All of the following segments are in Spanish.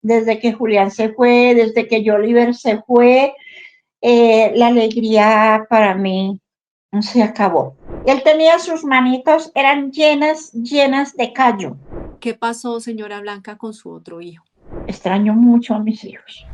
Desde que Julián se fue, desde que Oliver se fue, la alegría para mí se acabó. Él tenía sus manitos, eran llenas, llenas de callo. ¿Qué pasó, señora Blanca, con su otro hijo? Extraño mucho a mis hijos.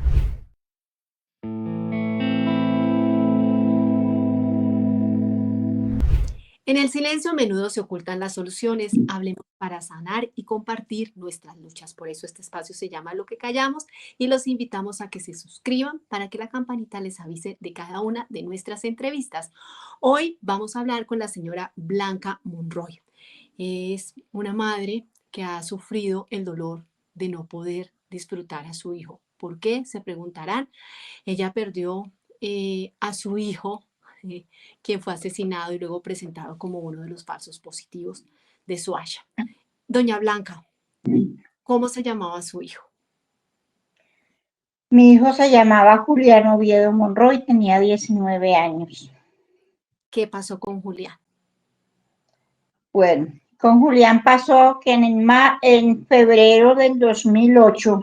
En el silencio a menudo se ocultan las soluciones. Hablemos para sanar y compartir nuestras luchas. Por eso este espacio se llama Lo que callamos y los invitamos a que se suscriban para que la campanita les avise de cada una de nuestras entrevistas. Hoy vamos a hablar con la señora Blanca Monroy. Es una madre que ha sufrido el dolor de no poder disfrutar a su hijo. ¿Por qué? Se preguntarán. Ella perdió a su hijo, eh, quien fue asesinado y luego presentado como uno de los falsos positivos de Suasha. Doña Blanca, ¿cómo se llamaba su hijo? Mi hijo se llamaba Julián Oviedo Monroy, tenía 19 años. ¿Qué pasó con Julián? Bueno, con Julián pasó que en febrero del 2008,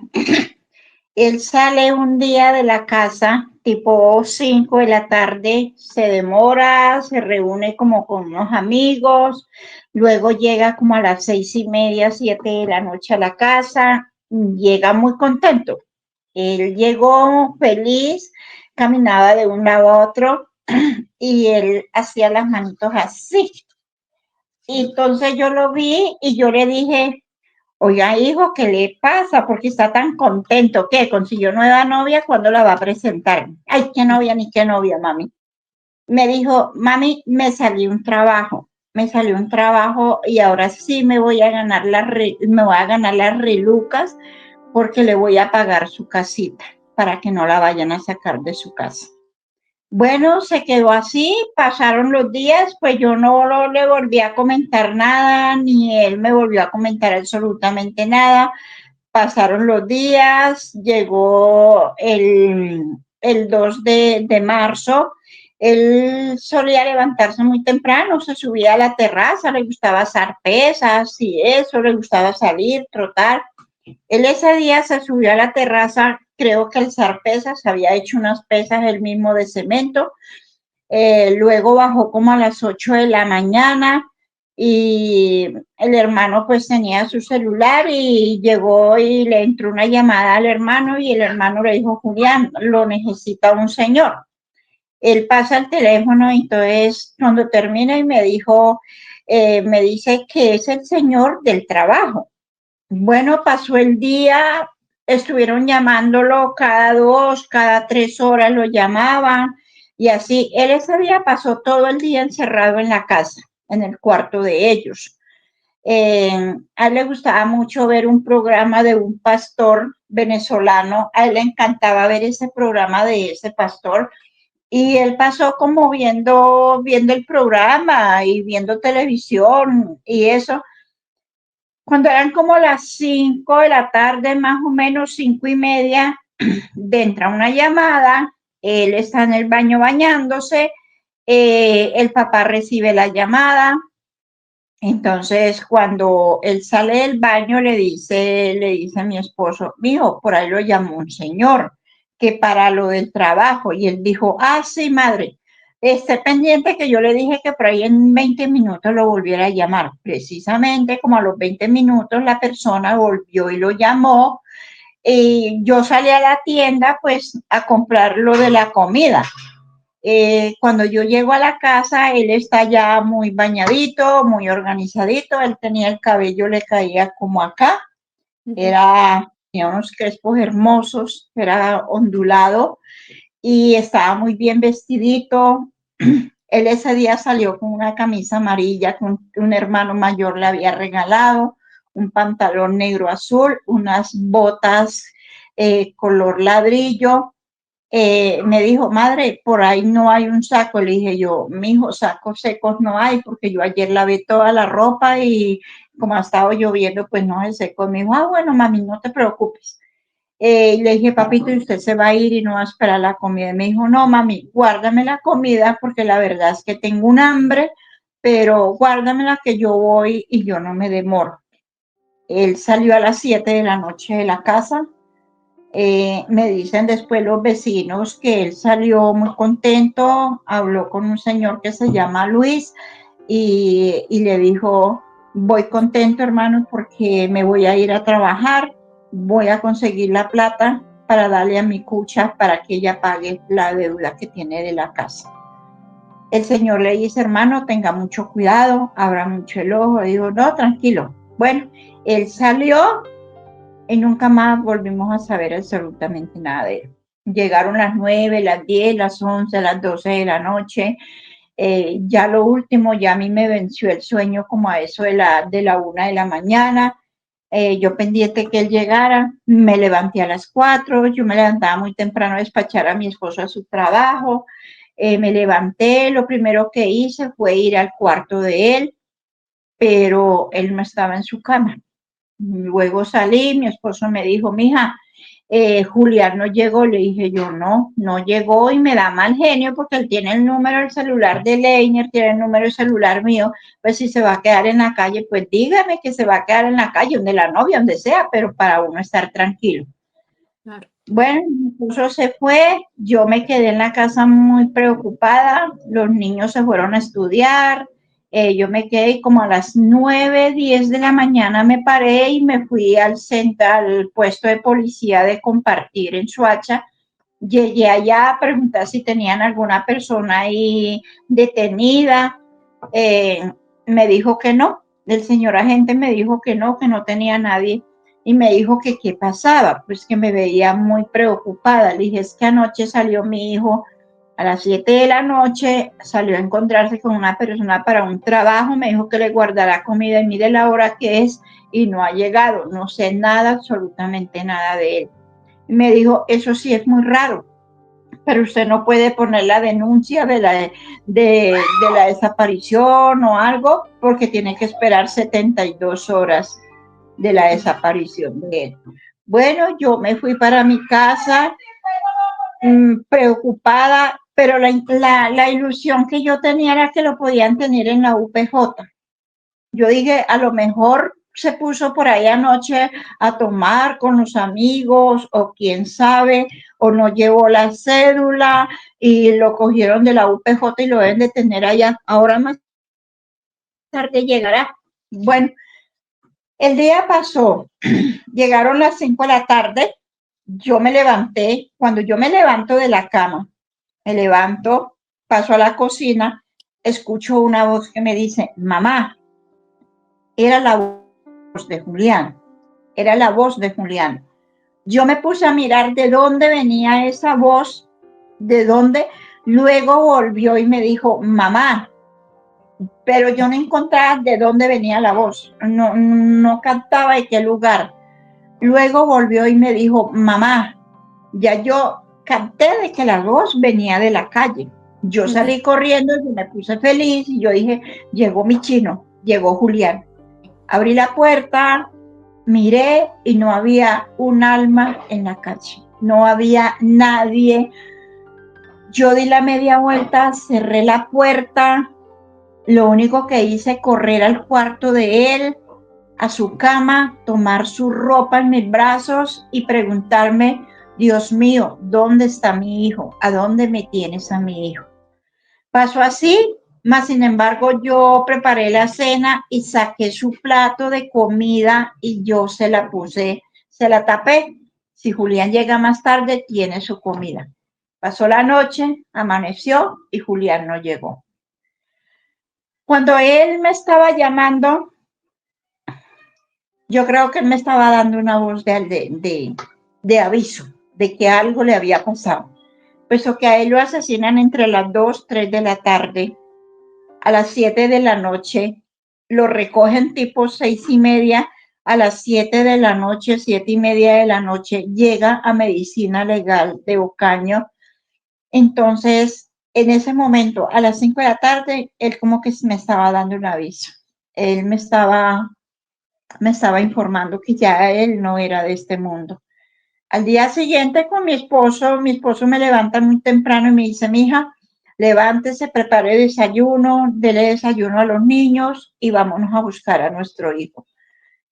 él sale un día de la casa, tipo 5 de la tarde, se demora, se reúne como con unos amigos, luego llega como a las 6:30, 7 de la noche a la casa, llega muy contento. Él llegó feliz, caminaba de un lado a otro y él hacía las manitos así. Y entonces yo lo vi y yo le dije, oiga, hijo, ¿qué le pasa? Porque está tan contento. ¿Qué? ¿Consiguió nueva novia? ¿Cuándo la va a presentar? Ay, qué novia, ni qué novia, mami. Me dijo, mami, me salió un trabajo y ahora sí me voy a ganar me voy a ganar las relucas porque le voy a pagar su casita para que no la vayan a sacar de su casa. Bueno, se quedó así, pasaron los días, pues yo no le volví a comentar nada, ni él me volvió a comentar absolutamente nada. Pasaron los días, llegó el 2 de marzo, él solía levantarse muy temprano, se subía a la terraza, le gustaba hacer pesas y eso, le gustaba salir, trotar. Él ese día se subió a la terraza, creo que alzar pesas, había hecho unas pesas él mismo de cemento, luego bajó como a las 8 de la mañana y el hermano pues tenía su celular y llegó y le entró una llamada al hermano y el hermano le dijo, Julián, lo necesita un señor. Él pasa el teléfono y entonces cuando termina y me dice que es el señor del trabajo. Bueno, pasó el día, estuvieron llamándolo cada 2, cada 3 horas lo llamaban y así. Él ese día pasó todo el día encerrado en la casa, en el cuarto de ellos. A él le gustaba mucho ver un programa de un pastor venezolano, a él le encantaba ver ese programa de ese pastor y él pasó como viendo el programa y viendo televisión y eso. Cuando eran como las 5 de la tarde, más o menos 5:30, entra una llamada, él está en el baño bañándose, el papá recibe la llamada, entonces cuando él sale del baño le dice a mi esposo, mijo, por ahí lo llamó un señor, que para lo del trabajo, y él dijo, ah, sí, madre, esté pendiente que yo le dije que por ahí en 20 minutos lo volviera a llamar. Precisamente como a los 20 minutos la persona volvió y lo llamó y yo salí a la tienda pues a comprar lo de la comida. Cuando yo llego a la casa, él está ya muy bañadito, muy organizadito, él tenía el cabello, le caía como acá, tenía unos crespos hermosos, era ondulado y estaba muy bien vestidito. Él ese día salió con una camisa amarilla que un hermano mayor le había regalado, un pantalón negro azul, unas botas color ladrillo. Me dijo, madre, por ahí no hay un saco. Le dije yo, mijo, sacos secos no hay porque yo ayer lavé toda la ropa y como ha estado lloviendo, pues no se secó. Me dijo, ah, bueno, mami, no te preocupes. Y le dije, papito, ¿y usted se va a ir y no va a esperar la comida? Y me dijo, no, mami, guárdame la comida porque la verdad es que tengo un hambre, pero guárdamela que yo voy y yo no me demoro. Él salió a las 7 de la noche de la casa, Me dicen después los vecinos que él salió muy contento, habló con un señor que se llama Luis y le dijo, voy contento hermano porque me voy a ir a trabajar, voy a conseguir la plata para darle a mi cucha para que ella pague la deuda que tiene de la casa. El señor le dice, hermano, tenga mucho cuidado, abra mucho el ojo. Dijo, no, tranquilo. Bueno, él salió y nunca más volvimos a saber absolutamente nada de él. Llegaron las 9, las 10, las 11, las 12 de la noche. Ya lo último, ya a mí me venció el sueño como a eso de la 1 de la mañana. Yo pendiente que él llegara, me levanté a las 4, yo me levantaba muy temprano a despachar a mi esposo a su trabajo. Me levanté, lo primero que hice fue ir al cuarto de él, pero él no estaba en su cama. Luego salí, mi esposo me dijo, mija, Julián no llegó. Le dije yo, no, no llegó y me da mal genio porque él tiene el número del celular de Leiner, tiene el número del celular mío, pues si se va a quedar en la calle, pues dígame que se va a quedar en la calle, donde la novia, donde sea, pero para uno estar tranquilo. Claro. Bueno, mi esposo se fue, yo me quedé en la casa muy preocupada, los niños se fueron a estudiar, yo me quedé como a las 9, 10 de la mañana me paré y me fui al centro, al puesto de policía de Compartir en Soacha. Llegué allá a preguntar si tenían alguna persona ahí detenida. Eh, Me dijo que no, el señor agente me dijo que no tenía nadie y me dijo que qué pasaba, pues que me veía muy preocupada. Le dije, es que anoche salió mi hijo a las 7 de la noche, salió a encontrarse con una persona para un trabajo, me dijo que le guardara comida y mire la hora que es y no ha llegado, no sé nada, absolutamente nada de él. Y me dijo, eso sí es muy raro, pero usted no puede poner la denuncia de la desaparición o algo porque tiene que esperar 72 horas de la desaparición de él. Bueno, yo me fui para mi casa preocupada, pero la ilusión que yo tenía era que lo podían tener en la UPJ. Yo dije, a lo mejor se puso por ahí anoche a tomar con los amigos o quién sabe, o no llevó la cédula y lo cogieron de la UPJ y lo deben de tener allá. Ahora más tarde llegará. Bueno, el día pasó, llegaron las 5 de la tarde, yo me levanté, cuando yo me levanto de la cama, me levanto, paso a la cocina, escucho una voz que me dice, mamá, era la voz de Julián, era la voz de Julián. Yo me puse a mirar de dónde venía esa voz, de dónde, luego volvió y me dijo, mamá, pero yo no encontraba de dónde venía la voz, no captaba de qué lugar. Luego volvió y me dijo, mamá, ya yo capté de que la voz venía de la calle. Yo salí corriendo y me puse feliz y yo dije, llegó mi chino, llegó Julián. Abrí la puerta, miré y no había un alma en la calle, no había nadie. Yo di la media vuelta, cerré la puerta, lo único que hice correr al cuarto de él, a su cama, tomar su ropa en mis brazos y preguntarme, Dios mío, ¿dónde está mi hijo? ¿A dónde me tienes a mi hijo? Pasó así, mas sin embargo yo preparé la cena y saqué su plato de comida y yo se la puse, se la tapé. Si Julián llega más tarde, tiene su comida. Pasó la noche, amaneció y Julián no llegó. Cuando él me estaba llamando, yo creo que él me estaba dando una voz de aviso de que algo le había pasado. Puesto que a él lo asesinan entre las 2, 3 de la tarde, a las 7 de la noche, lo recogen tipo 6:30, a las 7 de la noche, 7:30 de la noche, llega a Medicina Legal de Ocaño. Entonces, en ese momento, a las 5 de la tarde, él como que me estaba dando un aviso. Él me estaba informando que ya él no era de este mundo. Al día siguiente con mi esposo me levanta muy temprano y me dice, mija, levántese, prepare desayuno, dele desayuno a los niños y vámonos a buscar a nuestro hijo.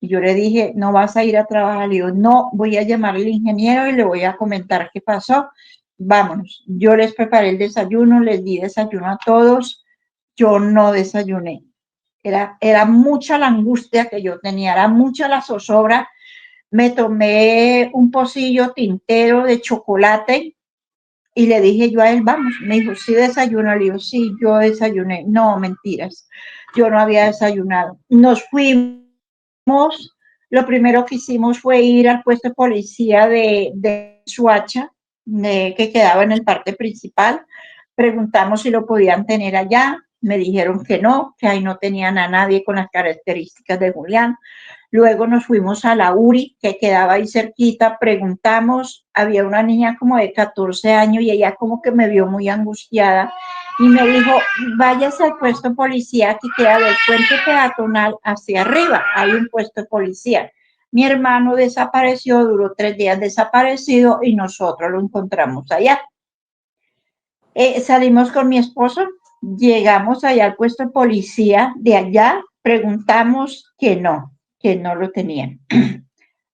Y yo le dije, no vas a ir a trabajar. Le digo, no, voy a llamar al ingeniero y le voy a comentar qué pasó. Vámonos. Yo les preparé el desayuno, les di desayuno a todos. Yo no desayuné. Era mucha la angustia que yo tenía, era mucha la zozobra. Me tomé un pocillo tintero de chocolate y le dije yo a él, vamos, me dijo, sí desayuno, le digo, sí, yo desayuné. No, mentiras, yo no había desayunado. Nos fuimos, lo primero que hicimos fue ir al puesto de policía de Suacha, que quedaba en el parque principal. Preguntamos si lo podían tener allá, me dijeron que no, que ahí no tenían a nadie con las características de Julián. Luego nos fuimos a la URI, que quedaba ahí cerquita, preguntamos, había una niña como de 14 años y ella como que me vio muy angustiada y me dijo, váyase al puesto de policía que queda del puente peatonal hacia arriba, hay un puesto de policía. Mi hermano desapareció, duró 3 días desaparecido y nosotros lo encontramos allá. Salimos con mi esposo, llegamos allá al puesto de policía de allá, preguntamos que no lo tenían.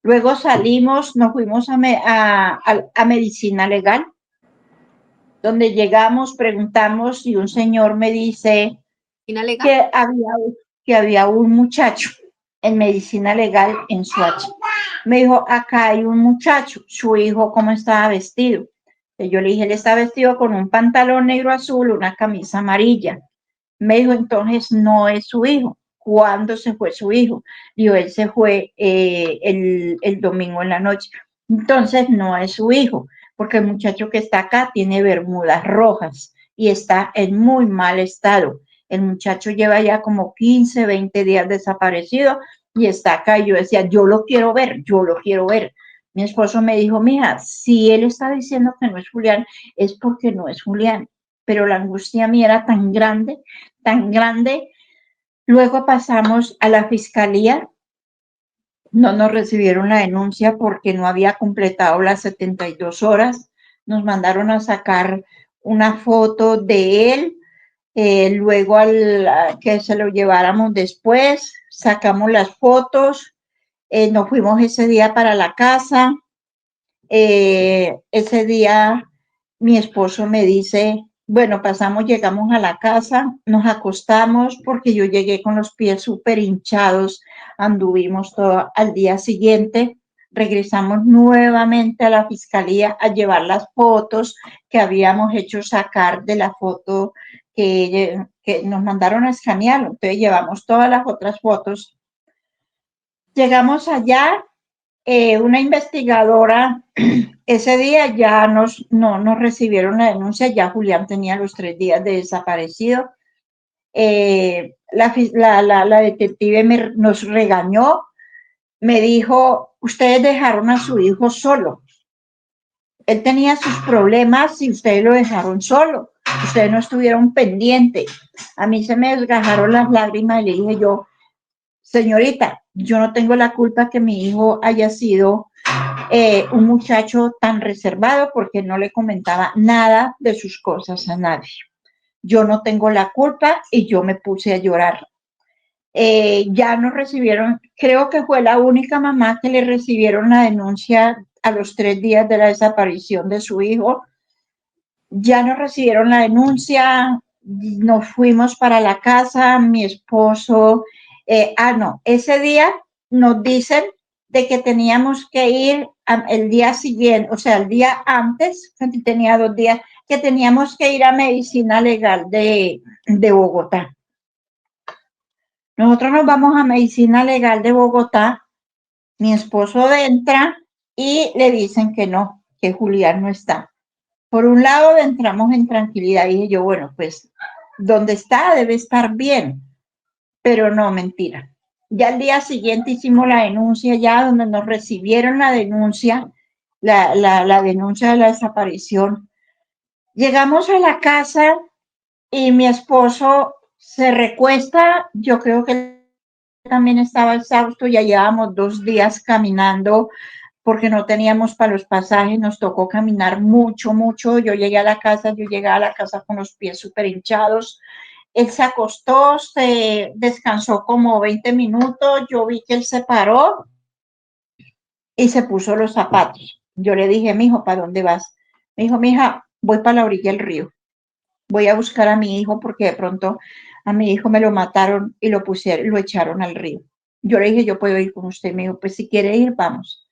Luego salimos, nos fuimos a medicina legal, donde llegamos, preguntamos y un señor me dice legal? que que había un muchacho en medicina legal en Soacha. Me dijo, acá hay un muchacho, su hijo, ¿cómo estaba vestido? Y yo le dije, él está vestido con un pantalón negro azul, una camisa amarilla. Me dijo, entonces no es su hijo. ¿Cuándo se fue su hijo? Dijo, él se fue el domingo en la noche. Entonces no es su hijo, porque el muchacho que está acá tiene bermudas rojas y está en muy mal estado. El muchacho lleva ya como 15, 20 días desaparecido y está acá. Y yo decía, yo lo quiero ver, yo lo quiero ver. Mi esposo me dijo, mija, si él está diciendo que no es Julián, es porque no es Julián. Pero la angustia mía era tan grande, tan grande. Luego pasamos a la fiscalía. No nos recibieron la denuncia porque no había completado las 72 horas. Nos mandaron a sacar una foto de él, luego que se lo lleváramos después, sacamos las fotos, nos fuimos ese día para la casa. Ese día mi esposo me dice, bueno, pasamos, llegamos a la casa, nos acostamos porque yo llegué con los pies súper hinchados, anduvimos todo al día siguiente, regresamos nuevamente a la fiscalía a llevar las fotos que habíamos hecho sacar de la foto que nos mandaron a escanear, entonces llevamos todas las otras fotos. Llegamos allá, una investigadora, ese día ya no nos recibieron la denuncia, ya Julián tenía los 3 días de desaparecido. La detective nos regañó, me dijo, ustedes dejaron a su hijo solo. Él tenía sus problemas y ustedes lo dejaron solo. Ustedes no estuvieron pendientes. A mí se me desgajaron las lágrimas y le dije yo, señorita, yo no tengo la culpa que mi hijo haya sido un muchacho tan reservado porque no le comentaba nada de sus cosas a nadie. Yo no tengo la culpa y yo me puse a llorar. Ya nos recibieron, creo que fue la única mamá que le recibieron la denuncia a los 3 días de la desaparición de su hijo. Ya nos recibieron la denuncia, nos fuimos para la casa, mi esposo, no, ese día nos dicen de que teníamos que ir el día siguiente, o sea, el día antes, tenía 2 días, que teníamos que ir a medicina legal de Bogotá. Nosotros nos vamos a medicina legal de Bogotá, mi esposo entra y le dicen que no, que Julián no está. Por un lado, entramos en tranquilidad. Dije yo, bueno, pues donde está debe estar bien, pero no, mentira. Ya al día siguiente hicimos la denuncia, ya donde nos recibieron la denuncia, la denuncia de la desaparición. Llegamos a la casa y mi esposo se recuesta, yo creo que también estaba exhausto, ya llevábamos 2 días caminando porque no teníamos para los pasajes, nos tocó caminar mucho, mucho. Yo llegué a la casa con los pies súper hinchados. Él se acostó, se descansó como 20 minutos, yo vi que él se paró y se puso los zapatos. Yo le dije, mijo, ¿para dónde vas? Me dijo, mija, voy para la orilla del río. Voy a buscar a mi hijo porque de pronto a mi hijo me lo mataron y lo pusieron, lo echaron al río. Yo le dije, yo puedo ir con usted. Me dijo, pues si quiere ir, vamos.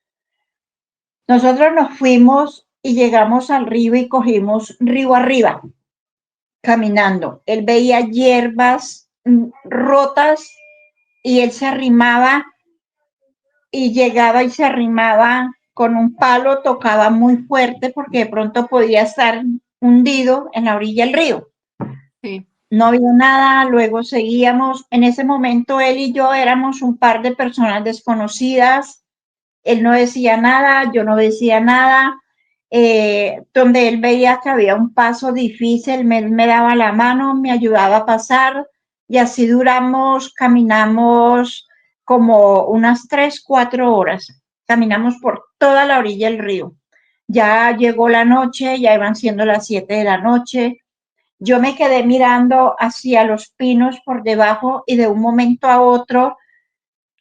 Nosotros nos fuimos y llegamos al río y cogimos río arriba, caminando. Él veía hierbas rotas y él se arrimaba y llegaba y se arrimaba con un palo, tocaba muy fuerte porque de pronto podía estar hundido en la orilla del río. Sí. No había nada, luego seguíamos. En ese momento él y yo éramos un par de personas desconocidas. Él no decía nada, yo no decía nada. Donde él veía que había un paso difícil, me daba la mano, me ayudaba a pasar y así duramos, caminamos como unas 3, 4 horas. Caminamos por toda la orilla del río. Ya llegó la noche, ya iban siendo las 7 de la noche. Yo me quedé mirando hacia los pinos por debajo y de un momento a otro,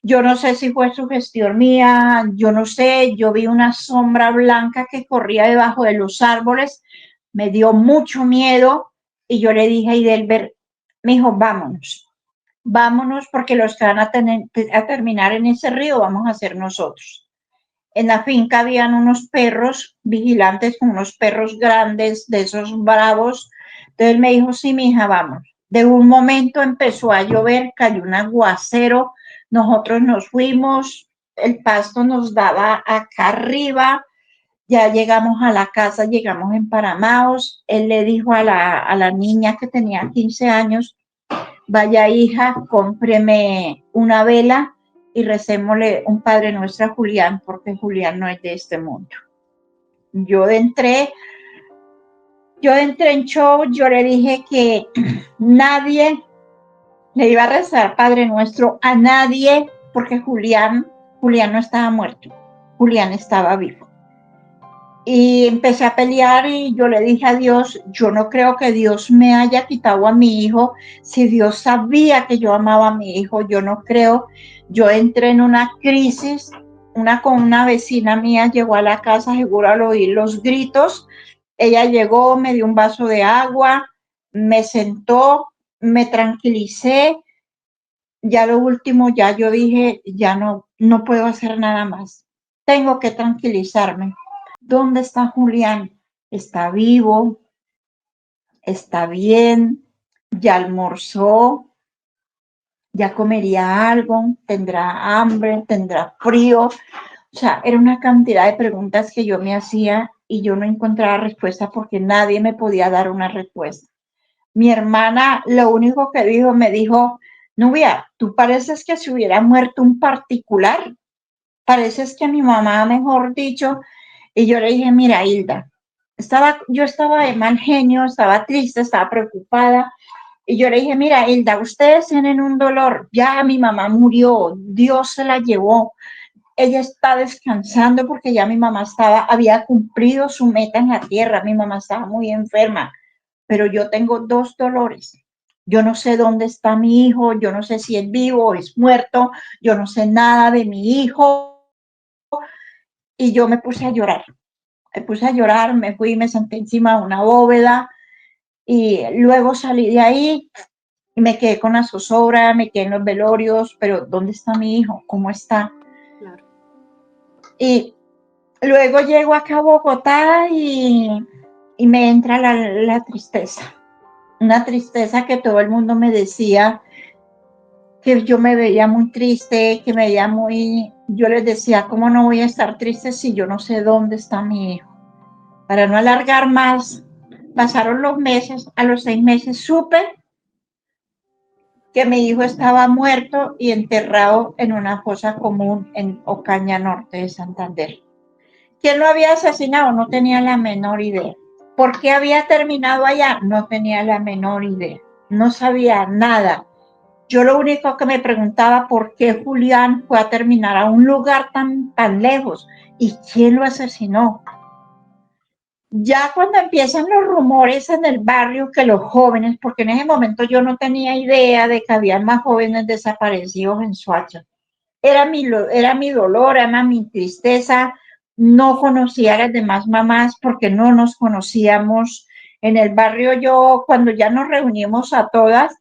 yo no sé si fue sugestión mía, yo no sé, yo vi una sombra blanca que corría debajo de los árboles, me dio mucho miedo y yo le dije a Idelber, me dijo, vámonos, vámonos porque los que van a terminar en ese río vamos a ser nosotros. En la finca habían unos perros vigilantes con unos perros grandes, de esos bravos. Entonces me dijo, sí, mi hija, vamos. De un momento empezó a llover, cayó un aguacero, nosotros nos fuimos, el pasto nos daba acá arriba, ya llegamos a la casa, llegamos emparamados. Él le dijo a la niña que tenía 15 años, vaya hija, cómpreme una vela y recémosle un Padre Nuestro a Julián, porque Julián no es de este mundo. Yo entré, yo entré en show, yo le dije que nadie le iba a rezar Padre Nuestro a nadie, porque Julián no estaba muerto, Julián estaba vivo. Y empecé a pelear y yo le dije a Dios, yo no creo que Dios me haya quitado a mi hijo, si Dios sabía que yo amaba a mi hijo, yo no creo. Yo entré en una crisis, con una vecina mía llegó a la casa, seguro al oír los gritos, ella llegó, me dio un vaso de agua, me sentó, me tranquilicé, ya lo último, ya yo dije, ya no puedo hacer nada más, tengo que tranquilizarme. ¿Dónde está Julián? ¿Está vivo? ¿Está bien? ¿Ya almorzó? ¿Ya comería algo? ¿Tendrá hambre? ¿Tendrá frío? O sea, era una cantidad de preguntas que yo me hacía y yo no encontraba respuesta porque nadie me podía dar una respuesta. Mi hermana lo único que dijo, me dijo, Nubia, tú pareces que se hubiera muerto un particular. Pareces que mi mamá, mejor dicho, y yo le dije, mira, Hilda, yo estaba de mal genio, estaba triste, estaba preocupada, y yo le dije, mira, Hilda, ustedes tienen un dolor, ya mi mamá murió, Dios se la llevó, ella está descansando porque ya mi mamá había cumplido su meta en la tierra, mi mamá estaba muy enferma, pero yo tengo 2 dolores. Yo no sé dónde está mi hijo, yo no sé si es vivo o es muerto, yo no sé nada de mi hijo, y yo me puse a llorar, me fui, me senté encima de una bóveda y luego salí de ahí y me quedé con la zozobra, me quedé en los velorios, pero ¿dónde está mi hijo? ¿Cómo está? Claro. Y luego llego acá a Bogotá y me entra la tristeza, una tristeza que todo el mundo me decía que yo me veía muy triste, que me veía yo les decía, ¿cómo no voy a estar triste si yo no sé dónde está mi hijo? Para no alargar más, pasaron los meses, a los 6 meses supe que mi hijo estaba muerto y enterrado en una fosa común en Ocaña Norte de Santander. ¿Quién lo había asesinado? No tenía la menor idea. ¿Por qué había terminado allá? No tenía la menor idea. No sabía nada. Yo lo único que me preguntaba por qué Julián fue a terminar a un lugar tan lejos y quién lo asesinó. Ya cuando empiezan los rumores en el barrio que los jóvenes, porque en ese momento yo no tenía idea de que había más jóvenes desaparecidos en Soacha. Era mi dolor, era mi tristeza. No conocía a las demás mamás porque no nos conocíamos. En el barrio yo, cuando ya nos reunimos a todas,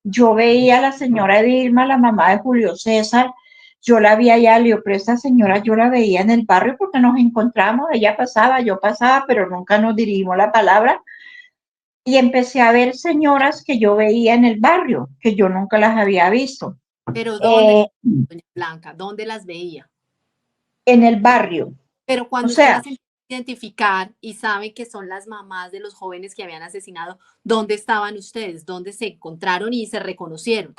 yo veía a la señora Dilma, la mamá de Julio César, yo la vi allá, le digo, pero esta señora yo la veía en el barrio porque nos encontramos, ella pasaba, yo pasaba, pero nunca nos dirigimos la palabra. Y empecé a ver señoras que yo veía en el barrio, que yo nunca las había visto. Pero ¿dónde, Eh, doña Blanca? ¿Dónde las veía? en el barrio. Pero O cuando usted sea, las empieza a identificar y sabe que son las mamás de los jóvenes que habían asesinado, ¿dónde estaban ustedes? ¿Dónde se encontraron y se reconocieron?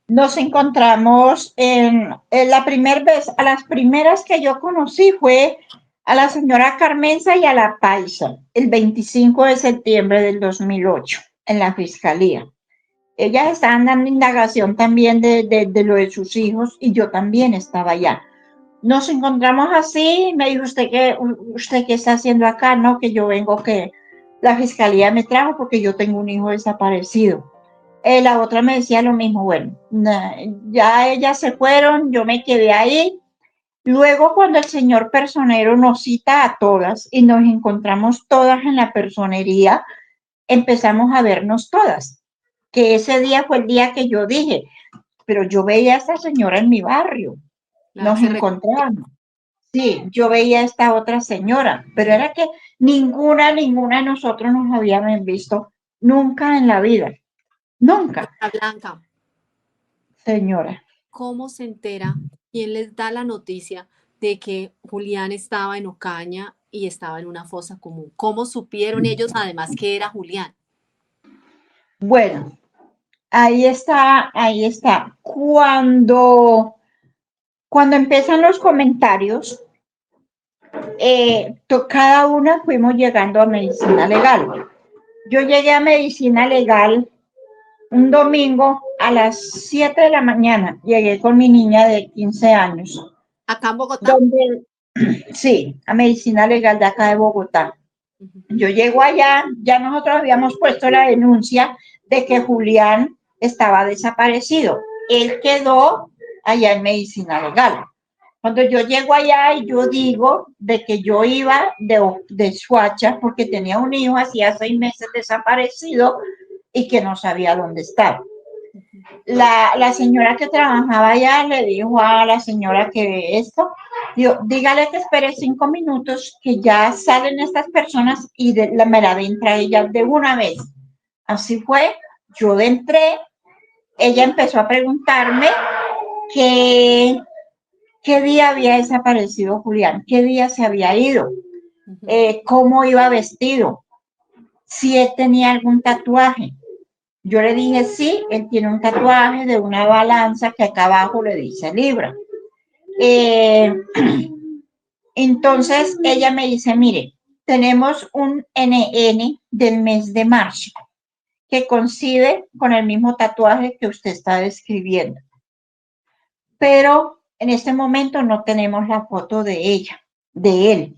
nos encontramos en la primera vez, a las primeras que yo conocí fue a la señora Carmenza y a la Paisa, el 25 de septiembre del 2008, en la fiscalía. Ellas estaban dando indagación también de lo de sus hijos y yo también estaba allá. Nos encontramos así, me dijo usted qué está haciendo acá, ¿no? Que yo vengo, que la fiscalía me trajo porque yo tengo un hijo desaparecido. La otra me decía lo mismo, bueno, ya ellas se fueron, yo me quedé ahí. Luego, cuando el señor personero nos cita a todas y nos encontramos todas en la personería, empezamos a vernos todas. Que ese día fue el día que yo dije, pero yo veía a esta señora en mi barrio, Claro, nos se reconocieron. encontramos. Sí, yo veía a esta otra señora, pero era que ninguna de nosotros nos habíamos visto nunca en la vida, nunca, Doña Blanca, señora. ¿cómo se entera? ¿Quién les da la noticia de que Julián estaba en Ocaña y estaba en una fosa común? ¿Cómo supieron ellos además que era Julián? Bueno, ahí está, ahí está. Cuando empiezan los comentarios, cada una fuimos llegando a medicina legal. Yo llegué a medicina legal un domingo a las 7 de la mañana. Llegué con mi niña de 15 años, ¿Acá en Bogotá? donde, sí, a medicina legal de acá de Bogotá. Ujú. Yo llego allá, ya nosotros habíamos puesto la denuncia de que Julián estaba desaparecido. Él quedó allá en medicina legal. Cuando yo llego allá y yo digo de que yo iba de Suacha porque tenía un hijo hacía 6 meses desaparecido y que no sabía dónde estaba. La señora que trabajaba allá le dijo a la señora que esto, digo, dígale que espere 5 minutos, que ya salen estas personas y me la entra ella de una vez. Así fue, yo entré, ella empezó a preguntarme qué, qué día había desaparecido Julián, qué día se había ido, Ujú. cómo iba vestido, si él tenía algún tatuaje. Yo le dije, sí, él tiene un tatuaje de una balanza que acá abajo le dice Libra. Eh, entonces ella me dice, mire, tenemos un NN del mes de marzo que coincide con el mismo tatuaje que usted está describiendo, pero en este momento no tenemos la foto de ella, de él.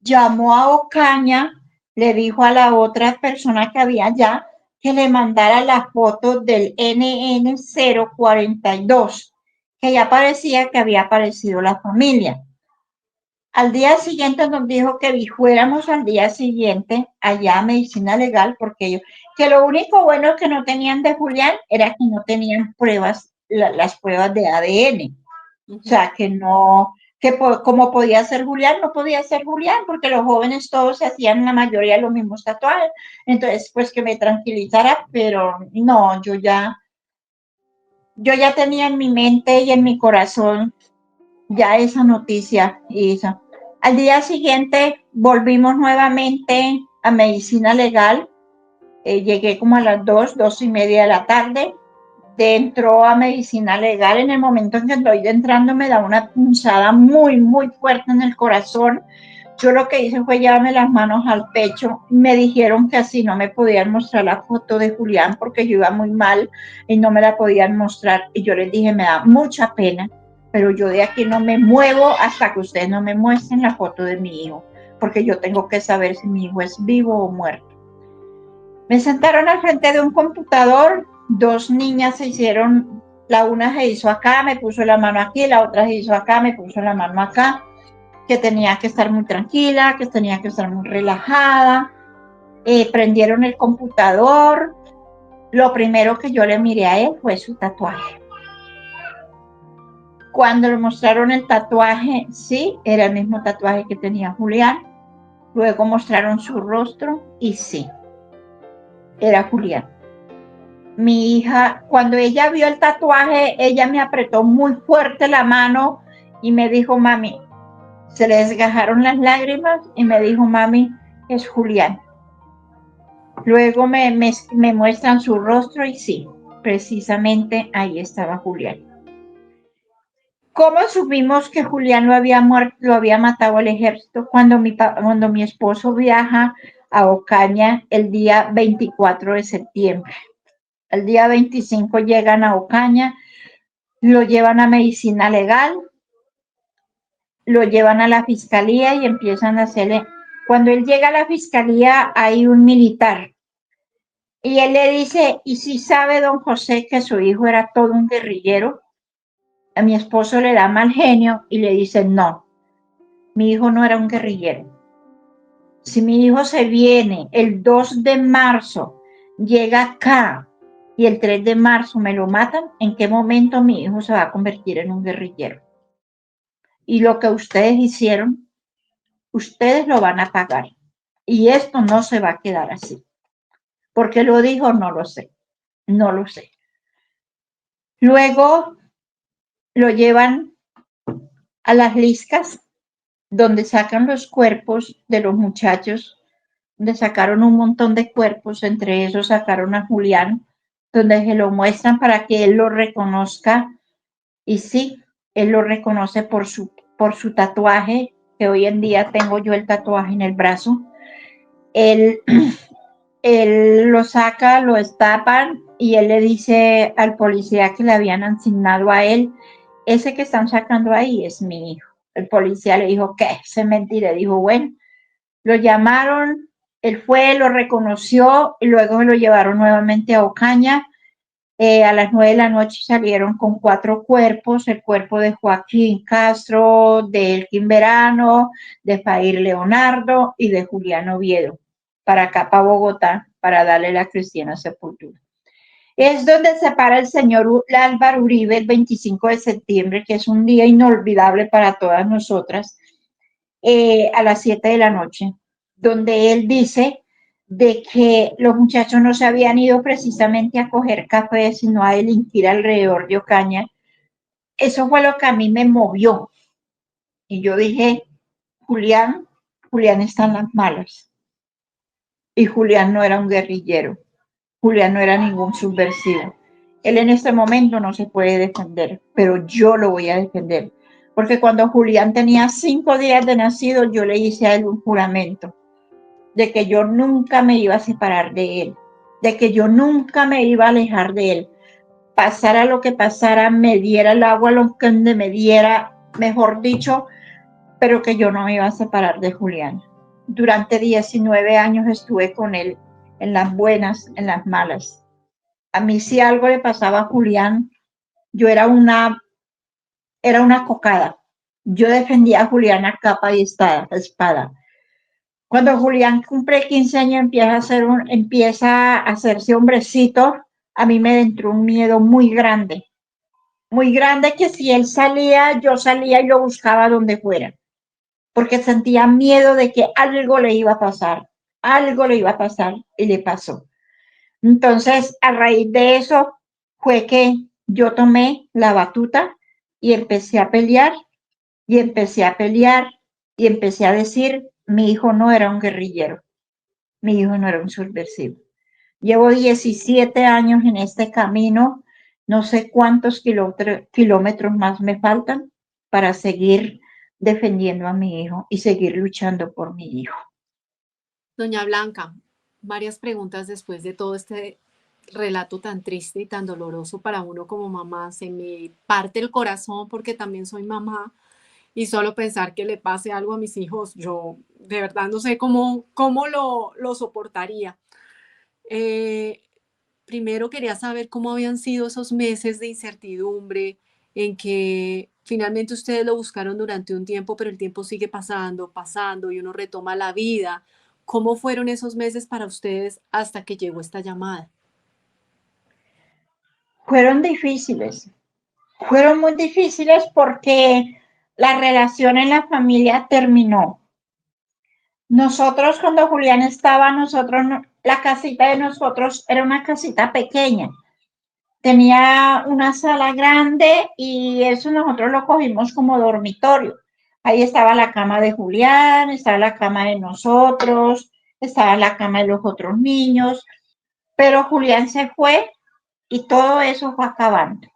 Llamó a Ocaña, le dijo a la otra persona que había allá que le mandara la foto del NN042, que ya parecía que había aparecido la familia. Al día siguiente nos dijo que fuéramos al día siguiente allá a medicina legal, porque ellos, que lo único bueno que no tenían de Julián era que no tenían pruebas, las pruebas de ADN. O Ujú. sea, que no, como podía ser Julián, no podía ser Julián, porque los jóvenes todos se hacían la mayoría los mismos tatuajes. Entonces, pues que me tranquilizara, pero no, yo ya tenía en mi mente y en mi corazón ya esa noticia y eso. Al día siguiente volvimos nuevamente a medicina legal. Llegué como a las 2:30 de la tarde. Entró a medicina legal. En el momento en que estoy entrando me da una punzada muy, muy fuerte en el corazón. Yo lo que hice fue llevarme las manos al pecho. Me dijeron que así no me podían mostrar la foto de Julián porque yo iba muy mal y no me la podían mostrar. Y yo les dije, me da mucha pena, pero yo de aquí no me muevo hasta que ustedes no me muestren la foto de mi hijo. porque yo tengo que saber si mi hijo es vivo o muerto. Me sentaron al frente de un computador, dos niñas se hicieron, la una se hizo acá, me puso la mano aquí, la otra se hizo acá, me puso la mano acá, que tenía que estar muy tranquila, que tenía que estar muy relajada. Prendieron el computador. Lo primero que yo le miré a él fue su tatuaje. Cuando le mostraron el tatuaje, sí, era el mismo tatuaje que tenía Julián. Luego mostraron su rostro y sí, era Julián. Mi hija, cuando ella vio el tatuaje, ella me apretó muy fuerte la mano y me dijo, mami, se le desgajaron las lágrimas y me dijo, mami, es Julián. Luego me muestran su rostro y sí, precisamente ahí estaba Julián. ¿Cómo supimos que Julián lo había muerto, lo había matado el ejército? Cuando mi esposo viaja a Ocaña el día 24 de septiembre. El día 25 llegan a Ocaña, lo llevan a medicina legal, lo llevan a la fiscalía y empiezan a hacerle. Cuando él llega a la fiscalía hay un militar y él le dice, ¿y si sabe don José que su hijo era todo un guerrillero? A mi esposo le da mal genio y le dice, no, mi hijo no era un guerrillero. Si mi hijo se viene el 2 de marzo, llega acá y el 3 de marzo me lo matan, ¿en qué momento mi hijo se va a convertir en un guerrillero? Y lo que ustedes hicieron, ustedes lo van a pagar. Y esto no se va a quedar así. ¿Por qué lo dijo? No lo sé. No lo sé. Luego lo llevan a las liscas donde sacan los cuerpos de los muchachos, donde sacaron un montón de cuerpos, entre esos sacaron a Julián, donde se lo muestran para que él lo reconozca. Y sí, él lo reconoce por su tatuaje, que hoy en día tengo yo el tatuaje en el brazo. Él, él lo saca, lo destapan y él le dice al policía que le habían asignado a él, ese que están sacando ahí es mi hijo. El policía le dijo, ¿qué? Es mentira. Dijo, bueno, lo llamaron, él fue, lo reconoció y luego lo llevaron nuevamente a Ocaña. A las 9 de la noche salieron con 4 cuerpos, el cuerpo de Joaquín Castro, de Elkin Verano, de Fair Leonardo y de Julián Oviedo, para acá, para Bogotá, para darle la cristiana sepultura. Es donde se para el señor Álvaro Uribe el 25 de septiembre, que es un día inolvidable para todas nosotras, a las 7 de la noche, donde él dice de que los muchachos no se habían ido precisamente a coger café, sino a delinquir alrededor de Ocaña. Eso fue lo que a mí me movió. Y yo dije, Julián, Julián está en las malas. Y Julián no era un guerrillero. Julián no era ningún subversivo. Él en este momento no se puede defender, pero yo lo voy a defender. Porque cuando Julián tenía 5 días de nacido, yo le hice a él un juramento de que yo nunca me iba a separar de él, de que yo nunca me iba a alejar de él. Pasara lo que pasara, me diera el agua lo que me diera, mejor dicho, pero que yo no me iba a separar de Julián. Durante 19 años estuve con él, en las buenas, en las malas. A mí si algo le pasaba a Julián, yo era una cocada. Yo defendía a Julián a capa y espada. Cuando Julián cumple 15 años, empieza a hacerse hombrecito, a mí me entró un miedo muy grande que si él salía, yo salía y lo buscaba donde fuera, porque sentía miedo de que algo le iba a pasar y le pasó. Entonces, a raíz de eso fue que yo tomé la batuta y empecé a pelear y empecé a pelear y empecé a decir, mi hijo no era un guerrillero, mi hijo no era un subversivo. Llevo 17 años en este camino, no sé cuántos kilómetros más me faltan para seguir defendiendo a mi hijo y seguir luchando por mi hijo. Doña Blanca, varias preguntas después de todo este relato tan triste y tan doloroso para uno como mamá. Se me parte el corazón porque también soy mamá Y solo pensar que le pase algo a mis hijos, yo de verdad no sé cómo lo soportaría. Eh, Primero quería saber cómo habían sido esos meses de incertidumbre en que finalmente ustedes lo buscaron durante un tiempo, pero el tiempo sigue pasando, pasando y uno retoma la vida. ¿Cómo fueron esos meses para ustedes hasta que llegó esta llamada? Fueron difíciles, fueron muy difíciles porque la relación en la familia terminó. Nosotros, cuando Julián estaba, la casita de nosotros era una casita pequeña. Tenía una sala grande y eso nosotros lo cogimos como dormitorio. Ahí estaba la cama de Julián, estaba la cama de nosotros, estaba la cama de los otros niños, pero Julián se fue y todo eso fue acabando.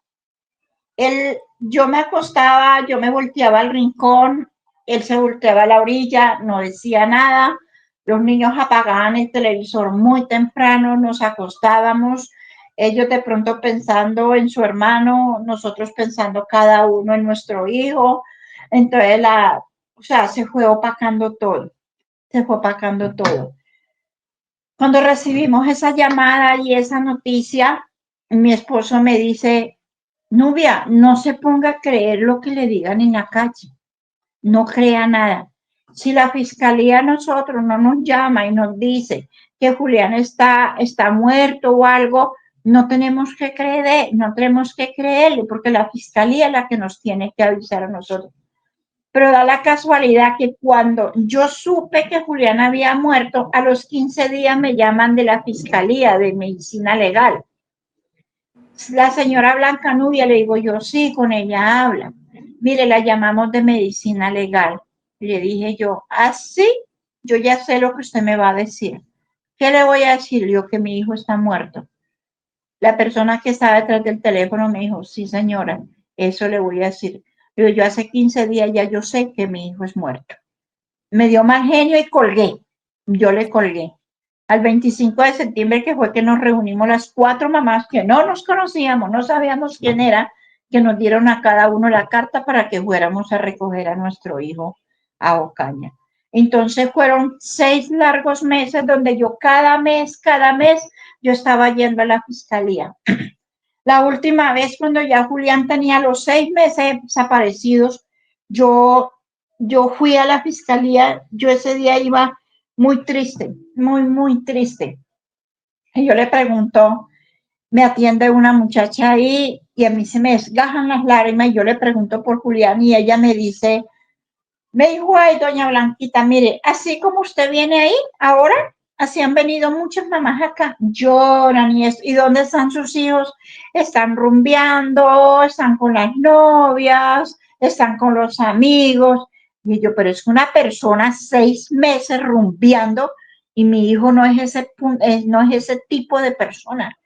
Yo me acostaba, yo me volteaba al rincón, él se volteaba a la orilla, no decía nada, los niños apagaban el televisor muy temprano, nos acostábamos, ellos de pronto pensando en su hermano, nosotros pensando cada uno en nuestro hijo, entonces o sea, se fue opacando todo, se fue opacando todo. Cuando recibimos esa llamada y esa noticia, mi esposo me dice, Nubia, no se ponga a creer lo que le digan en la calle, no crea nada. Si la fiscalía a nosotros no nos llama y nos dice que Julián está muerto o algo, no tenemos que creer, no tenemos que creerle, porque la fiscalía es la que nos tiene que avisar a nosotros. Pero da la casualidad que cuando yo supe que Julián había muerto, a los 15 días me llaman de la Fiscalía de Medicina Legal. La señora Blanca Nubia, le digo yo, sí, con ella habla. Mire, la llamamos de Medicina Legal. Le dije yo, sí, yo ya sé lo que usted me va a decir. ¿Qué le voy a decir yo? Que mi hijo está muerto. La persona que estaba detrás del teléfono me dijo, sí, señora, eso le voy a decir. Pero yo hace 15 días ya yo sé que mi hijo es muerto. Me dio mal genio y colgué. Yo le colgué. Al 25 de septiembre, que fue que nos reunimos las 4 mamás que no nos conocíamos, no sabíamos quién era, que nos dieron a cada uno la carta para que fuéramos a recoger a nuestro hijo a Ocaña. Entonces fueron 6 largos meses donde yo cada mes, yo estaba yendo a la fiscalía. La última vez, cuando ya Julián tenía los 6 meses desaparecidos, yo, yo fui a la fiscalía, yo ese día iba muy triste, muy, muy triste. Y yo le pregunto, me atiende una muchacha ahí y a mí se me desgajan las lágrimas y yo le pregunto por Julián y ella me dijo, ay, doña Blanquita, mire, así como usted viene ahí ahora, así han venido muchas mamás acá, lloran ¿y dónde están sus hijos? Están rumbeando, están con las novias, están con los amigos. Y yo, pero es una persona 6 meses rumbeando y mi hijo no es ese tipo de persona.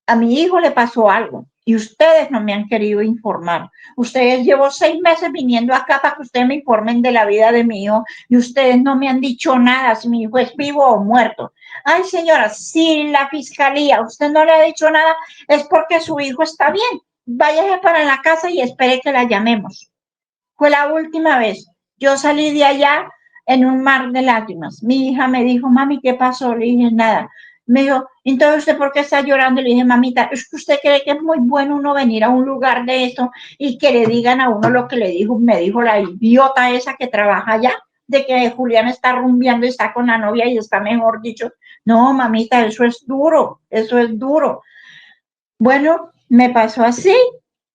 A mi hijo le pasó algo y ustedes no me han querido informar. Ustedes llevo 6 meses viniendo acá para que ustedes me informen de la vida de mi hijo y ustedes no me han dicho nada si mi hijo es vivo o muerto. Ay, señora, si la fiscalía usted no le ha dicho nada es porque su hijo está bien. Váyase para la casa y espere que la llamemos. Fue la última vez. Yo salí de allá en un mar de lágrimas. Mi hija me dijo, mami, ¿qué pasó? Le dije, nada. Me dijo, entonces, ¿usted por qué está llorando? Le dije, mamita, ¿es que usted cree que es muy bueno uno venir a un lugar de eso y que le digan a uno lo que me dijo la idiota esa que trabaja allá, de que Julián está rumbeando y está con la novia y está mejor dicho? No, mamita, eso es duro, eso es duro. Bueno, me pasó así,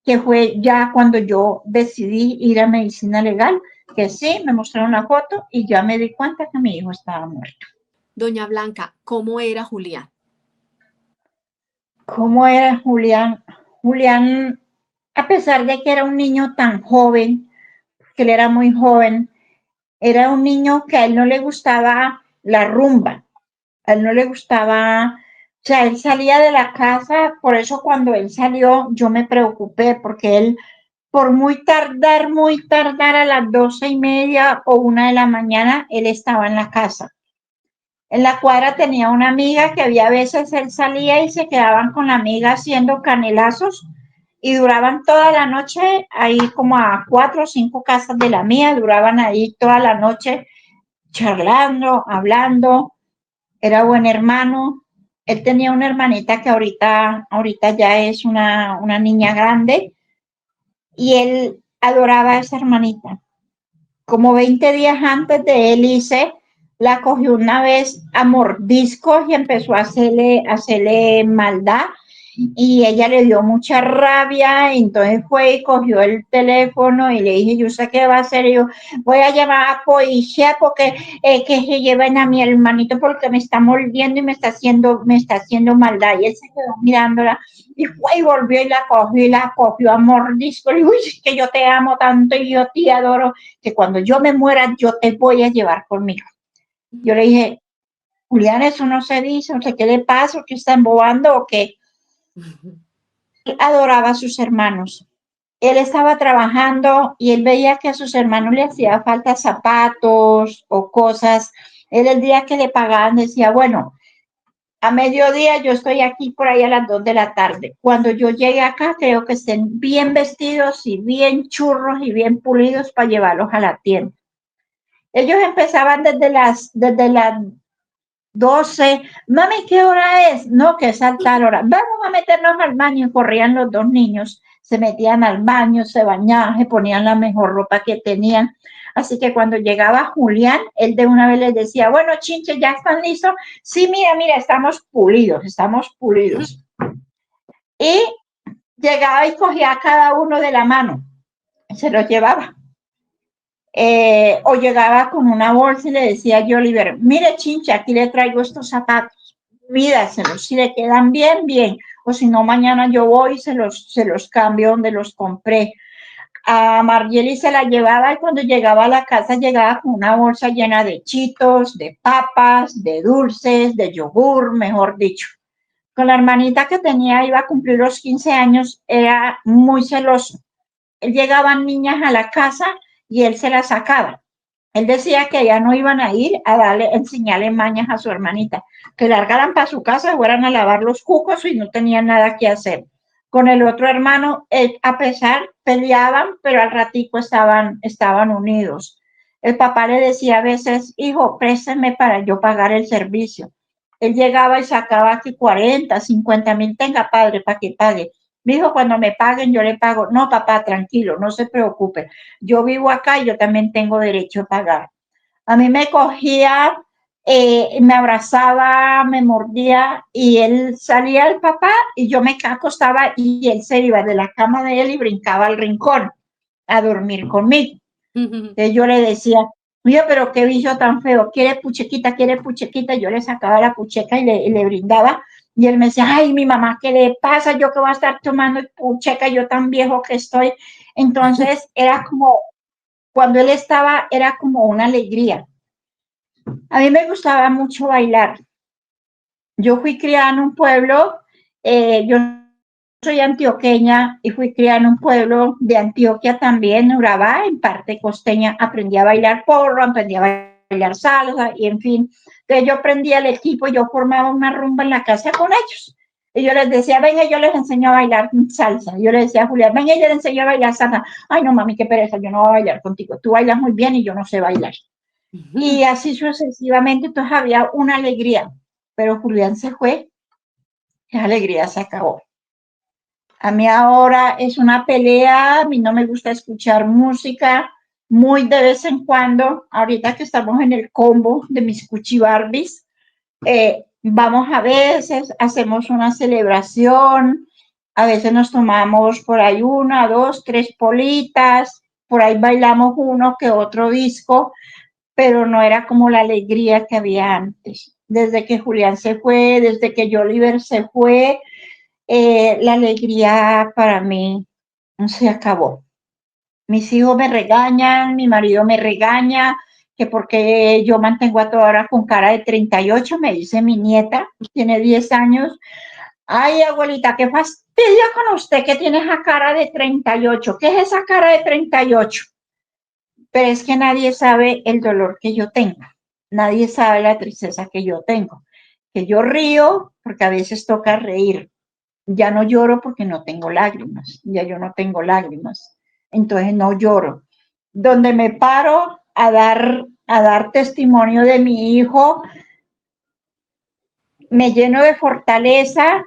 que fue ya cuando yo decidí ir a medicina legal, que sí, me mostraron una foto y ya me di cuenta que mi hijo estaba muerto. Doña Blanca, ¿cómo era Julián? ¿Cómo era Julián? Julián, a pesar de que era un niño tan joven, que él era muy joven, era un niño que a él no le gustaba la rumba, a él no le gustaba, o sea, él salía de la casa, por eso cuando él salió yo me preocupé, porque él por muy tardar a las 12:30 o 1 de la mañana, él estaba en la casa. En la cuadra tenía una amiga que había veces él salía y se quedaban con la amiga haciendo canelazos y duraban toda la noche ahí como a 4 o 5 casas de la mía, duraban ahí toda la noche charlando, hablando, era buen hermano. Él tenía una hermanita que ahorita ya es una niña grande y él adoraba a esa hermanita. Como 20 días antes de él hice, la cogió una vez a mordiscos y empezó a hacerle maldad y ella le dio mucha rabia, y entonces fue y cogió el teléfono y le dije, yo sé qué va a hacer, y yo voy a llamar a policía porque que se lleven a mi hermanito porque me está mordiendo y me está haciendo maldad, y él se quedó mirándola y fue y volvió y la cogió a mordisco, y uy, que yo te amo tanto y yo te adoro, que cuando yo me muera yo te voy a llevar conmigo. Yo le dije, Julián, eso no se dice, no sé qué le pasa, o que está embobando o qué. Él adoraba a sus hermanos. Él estaba trabajando y él veía que a sus hermanos le hacía falta zapatos o cosas. Él el día que le pagaban decía, bueno, a mediodía yo estoy aquí por ahí a las 2 de la tarde. Cuando yo llegue acá, creo que estén bien vestidos y bien churros y bien pulidos para llevarlos a la tienda. Ellos empezaban desde las 12. Mami, ¿qué hora es? No, que es a tal hora. Vamos a meternos al baño. Y corrían los dos niños, se metían al baño, se bañaban, se ponían la mejor ropa que tenían. Así que cuando llegaba Julián, él de una vez les decía, bueno, chinche, ¿ya están listos? Sí, mira, estamos pulidos, estamos pulidos. Y llegaba y cogía a cada uno de la mano, se los llevaba. O llegaba con una bolsa y le decía a Oliver, mire chincha, aquí le traigo estos zapatos, mídaselos, si le quedan bien, bien, o si no, mañana yo voy y se los cambio donde los compré. A Margeli se la llevaba y cuando llegaba a la casa llegaba con una bolsa llena de chitos, de papas, de dulces, de yogur, mejor dicho. Con la hermanita que tenía, iba a cumplir los 15 años, era muy celoso. Llegaban niñas a la casa y él se las sacaba. Él decía que ya no iban a ir a enseñarle mañas a su hermanita, que largaran para su casa, fueran a lavar los cucos y no tenían nada que hacer. Con el otro hermano, a pesar, peleaban, pero al ratico estaban unidos. El papá le decía a veces, hijo, préstame para yo pagar el servicio. Él llegaba y sacaba aquí 40, 50,000, tenga padre para que pague. Me dijo, cuando me paguen, yo le pago. No, papá, tranquilo, no se preocupe. Yo vivo acá y yo también tengo derecho a pagar. A mí me cogía, me abrazaba, me mordía y él salía el papá y yo me acostaba y él se iba de la cama de él y brincaba al rincón a dormir conmigo. Entonces yo le decía, mira, pero qué bicho tan feo, quiere puchequita, quiere puchequita. Yo le sacaba la pucheca y le brindaba. Y él me decía, ay, mi mamá, ¿qué le pasa? Yo que voy a estar tomando pucheca, yo tan viejo que estoy. Entonces era como, cuando él estaba, era como una alegría. A mí me gustaba mucho bailar. Yo fui criada en un pueblo, yo soy antioqueña y fui criada en un pueblo de Antioquia también, Urabá, en parte costeña. Aprendí a bailar porro, aprendí a bailar salsa y en fin. Entonces yo aprendí el equipo y yo formaba una rumba en la casa con ellos. Y yo les decía, venga, yo les enseño a bailar salsa. Yo les decía a Julián, venga, yo les enseño a bailar salsa. Ay, no, mami, qué pereza, yo no voy a bailar contigo. Tú bailas muy bien y yo no sé bailar. Y así sucesivamente, entonces había una alegría. Pero Julián se fue, esa alegría se acabó. A mí ahora es una pelea, a mí no me gusta escuchar música, muy de vez en cuando, ahorita que estamos en el combo de mis cuchibarbies, vamos a veces, hacemos una celebración, a veces nos tomamos por ahí 1, 2, 3 politas, por ahí bailamos uno que otro disco, pero no era como la alegría que había antes. Desde que Julián se fue, desde que Oliver se fue, la alegría para mí se acabó. Mis hijos me regañan, mi marido me regaña, que porque yo mantengo a toda hora con cara de 38, me dice mi nieta, tiene 10 años. Ay, abuelita, qué fastidio con usted que tiene esa cara de 38. ¿Qué es esa cara de 38? Pero es que nadie sabe el dolor que yo tengo, nadie sabe la tristeza que yo tengo, que yo río porque a veces toca reír, Ya no lloro porque no tengo lágrimas, ya yo no tengo lágrimas, entonces no lloro. Donde me paro a dar testimonio de mi hijo, me lleno de fortaleza,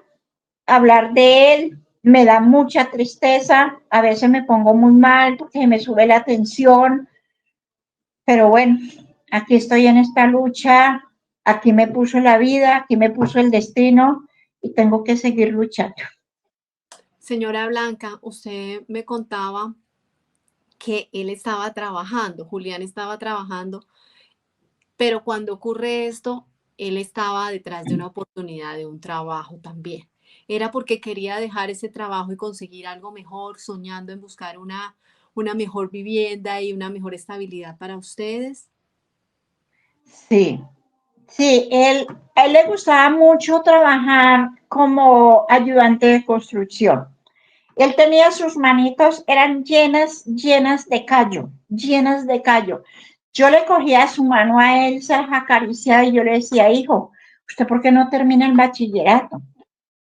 hablar de él me da mucha tristeza, a veces me pongo muy mal porque me sube la tensión, pero bueno, aquí estoy en esta lucha, aquí me puso la vida, aquí me puso el destino y tengo que seguir luchando. Señora Blanca, usted me contaba que él estaba trabajando, Julián estaba trabajando, pero cuando ocurre esto, él estaba detrás de una oportunidad de un trabajo también. Era porque quería dejar ese trabajo y conseguir algo mejor, soñando en buscar una mejor vivienda y una mejor estabilidad para ustedes. Sí, sí, a él le gustaba mucho trabajar como ayudante de construcción. Él tenía sus manitos, eran llenas, llenas de callo, llenas de callo. Yo le cogía su mano a él, se las acariciaba y yo le decía, hijo, ¿usted por qué no termina el bachillerato?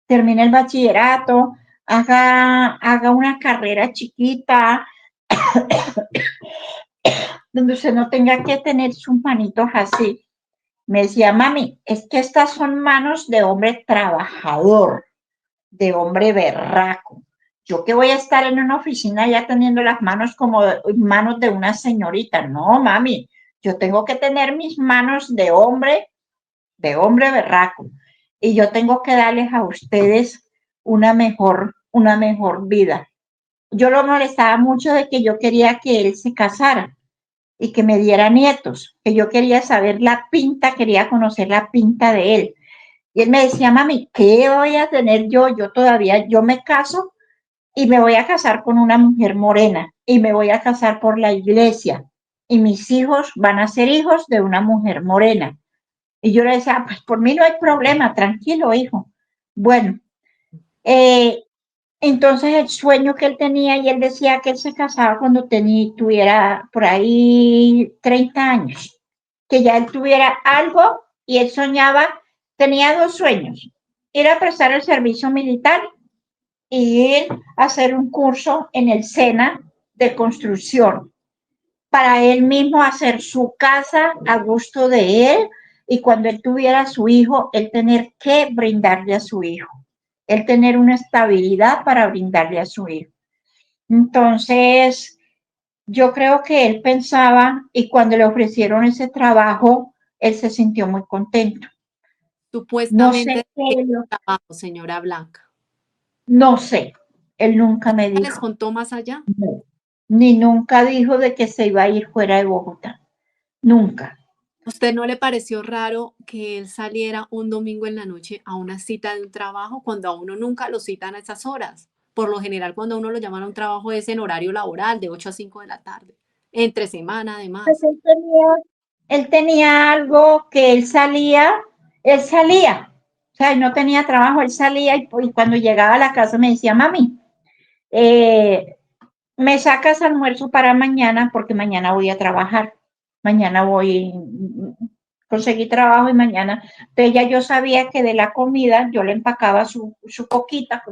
Termina el bachillerato, haga una carrera chiquita, donde usted no tenga que tener sus manitos así. Me decía, mami, es que estas son manos de hombre trabajador, de hombre berraco. Yo que voy a estar en una oficina ya teniendo las manos como manos de una señorita. No, mami, yo tengo que tener mis manos de hombre berraco. Y yo tengo que darles a ustedes una mejor vida. Yo lo molestaba mucho de que yo quería que él se casara y que me diera nietos, que yo quería saber la pinta, quería conocer la pinta de él. Y él me decía, mami, ¿qué voy a tener yo? Yo todavía, yo me caso y me voy a casar con una mujer morena y me voy a casar por la iglesia y mis hijos van a ser hijos de una mujer morena. Y yo le decía, ah, pues por mí no hay problema, tranquilo, hijo. Bueno, eh, entonces el sueño que él tenía, y él decía que él se casaba cuando tuviera por ahí 30 años, que ya él tuviera algo y él soñaba, tenía dos sueños, ir a prestar el servicio militar y ir a hacer un curso en el SENA de construcción para él mismo hacer su casa a gusto de él y cuando él tuviera a su hijo, él tener que brindarle a su hijo, él tener una estabilidad para brindarle a su hijo. Entonces, yo creo que él pensaba y cuando le ofrecieron ese trabajo, él se sintió muy contento. No sé Supuestamente, ¿qué qué, trabajo, señora Blanca? no sé, él nunca me ¿Les dijo, contó más allá? no, ni nunca dijo de que se iba a ir fuera de Bogotá, nunca. ¿A usted no le pareció raro que él saliera un domingo en la noche a una cita de un trabajo cuando a uno nunca lo citan a esas horas? Por lo general, cuando a uno lo llaman a un trabajo es en horario laboral, de 8 a 5 de la tarde, entre semana Pues además. él tenía algo que él salía, o sea, él no tenía trabajo, él salía y cuando llegaba a la casa me decía, mami, eh, me sacas almuerzo para mañana porque mañana voy a trabajar, mañana voy, conseguí trabajo y mañana, entonces ya yo sabía que de la comida yo le empacaba su coquita,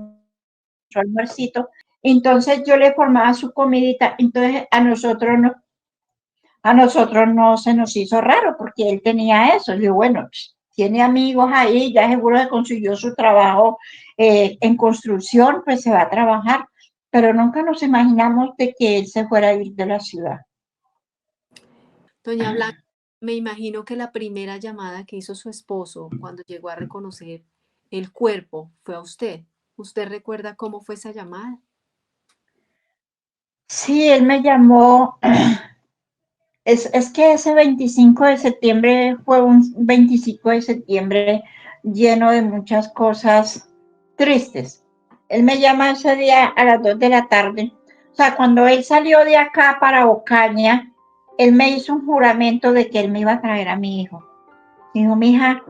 su almuercito, entonces yo le formaba su comidita, entonces a nosotros no se nos hizo raro porque él tenía eso. Y bueno, tiene amigos ahí, ya seguro que consiguió su trabajo en construcción, pues se va a trabajar. Pero nunca nos imaginamos de que él se fuera a ir de la ciudad. Doña Blanca, me imagino que la primera llamada que hizo su esposo cuando llegó a reconocer el cuerpo fue a usted. ¿Usted recuerda cómo fue esa llamada? Sí, él me llamó. Es que ese 25 de septiembre fue un 25 de septiembre lleno de muchas cosas tristes. Él me llama ese día a las 2 de la tarde. O sea, cuando él salió de acá para Ocaña, él me hizo un juramento de que él me iba a traer a mi hijo. Dijo, mija,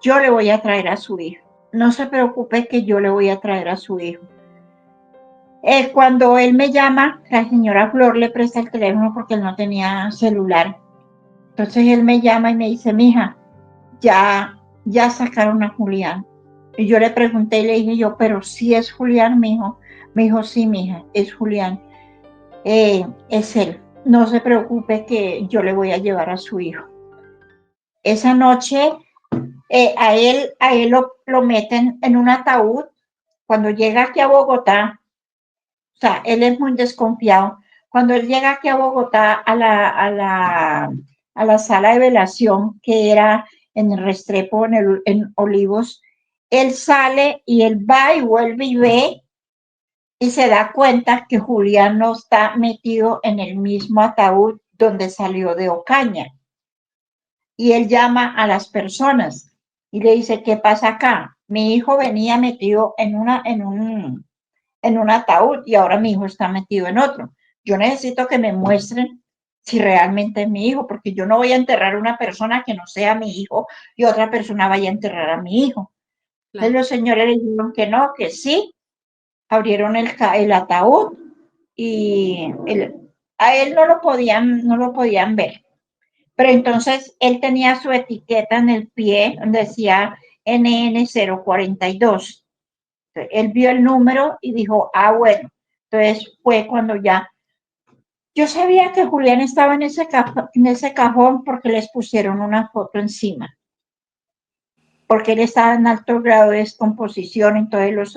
yo le voy a traer a su hijo. No se preocupe que yo le voy a traer a su hijo. Cuando él me llama, la señora Flor le presta el teléfono porque él no tenía celular. Entonces él me llama y me dice, mija, ya sacaron a Julián. Y yo le pregunté y le dije yo, pero si es Julián, mijo. Me dijo, sí, mija, es Julián. Es él. No se preocupe que yo le voy a llevar a su hijo. Esa noche a él lo meten en un ataúd. Cuando llega aquí a Bogotá, o sea, él es muy desconfiado. Cuando él llega aquí a Bogotá a la sala de velación, que era en el Restrepo, en Olivos, él sale y él va y vuelve y ve y se da cuenta que Julián no está metido en el mismo ataúd donde salió de Ocaña. Y él llama a las personas y le dice, ¿qué pasa acá? Mi hijo venía metido en un ataúd y ahora mi hijo está metido en otro. Yo necesito que me muestren si realmente es mi hijo, porque yo no voy a enterrar a una persona que no sea mi hijo y otra persona vaya a enterrar a mi hijo. Entonces Claro. los señores le dijeron que no, que sí, abrieron el ataúd y a él no lo podían ver. Pero entonces él tenía su etiqueta en el pie donde decía NN042. Él vio el número y dijo, ah, bueno. Entonces fue cuando ya. Yo sabía que Julián estaba en ese cajón porque les pusieron una foto encima, porque él estaba en alto grado de descomposición, entonces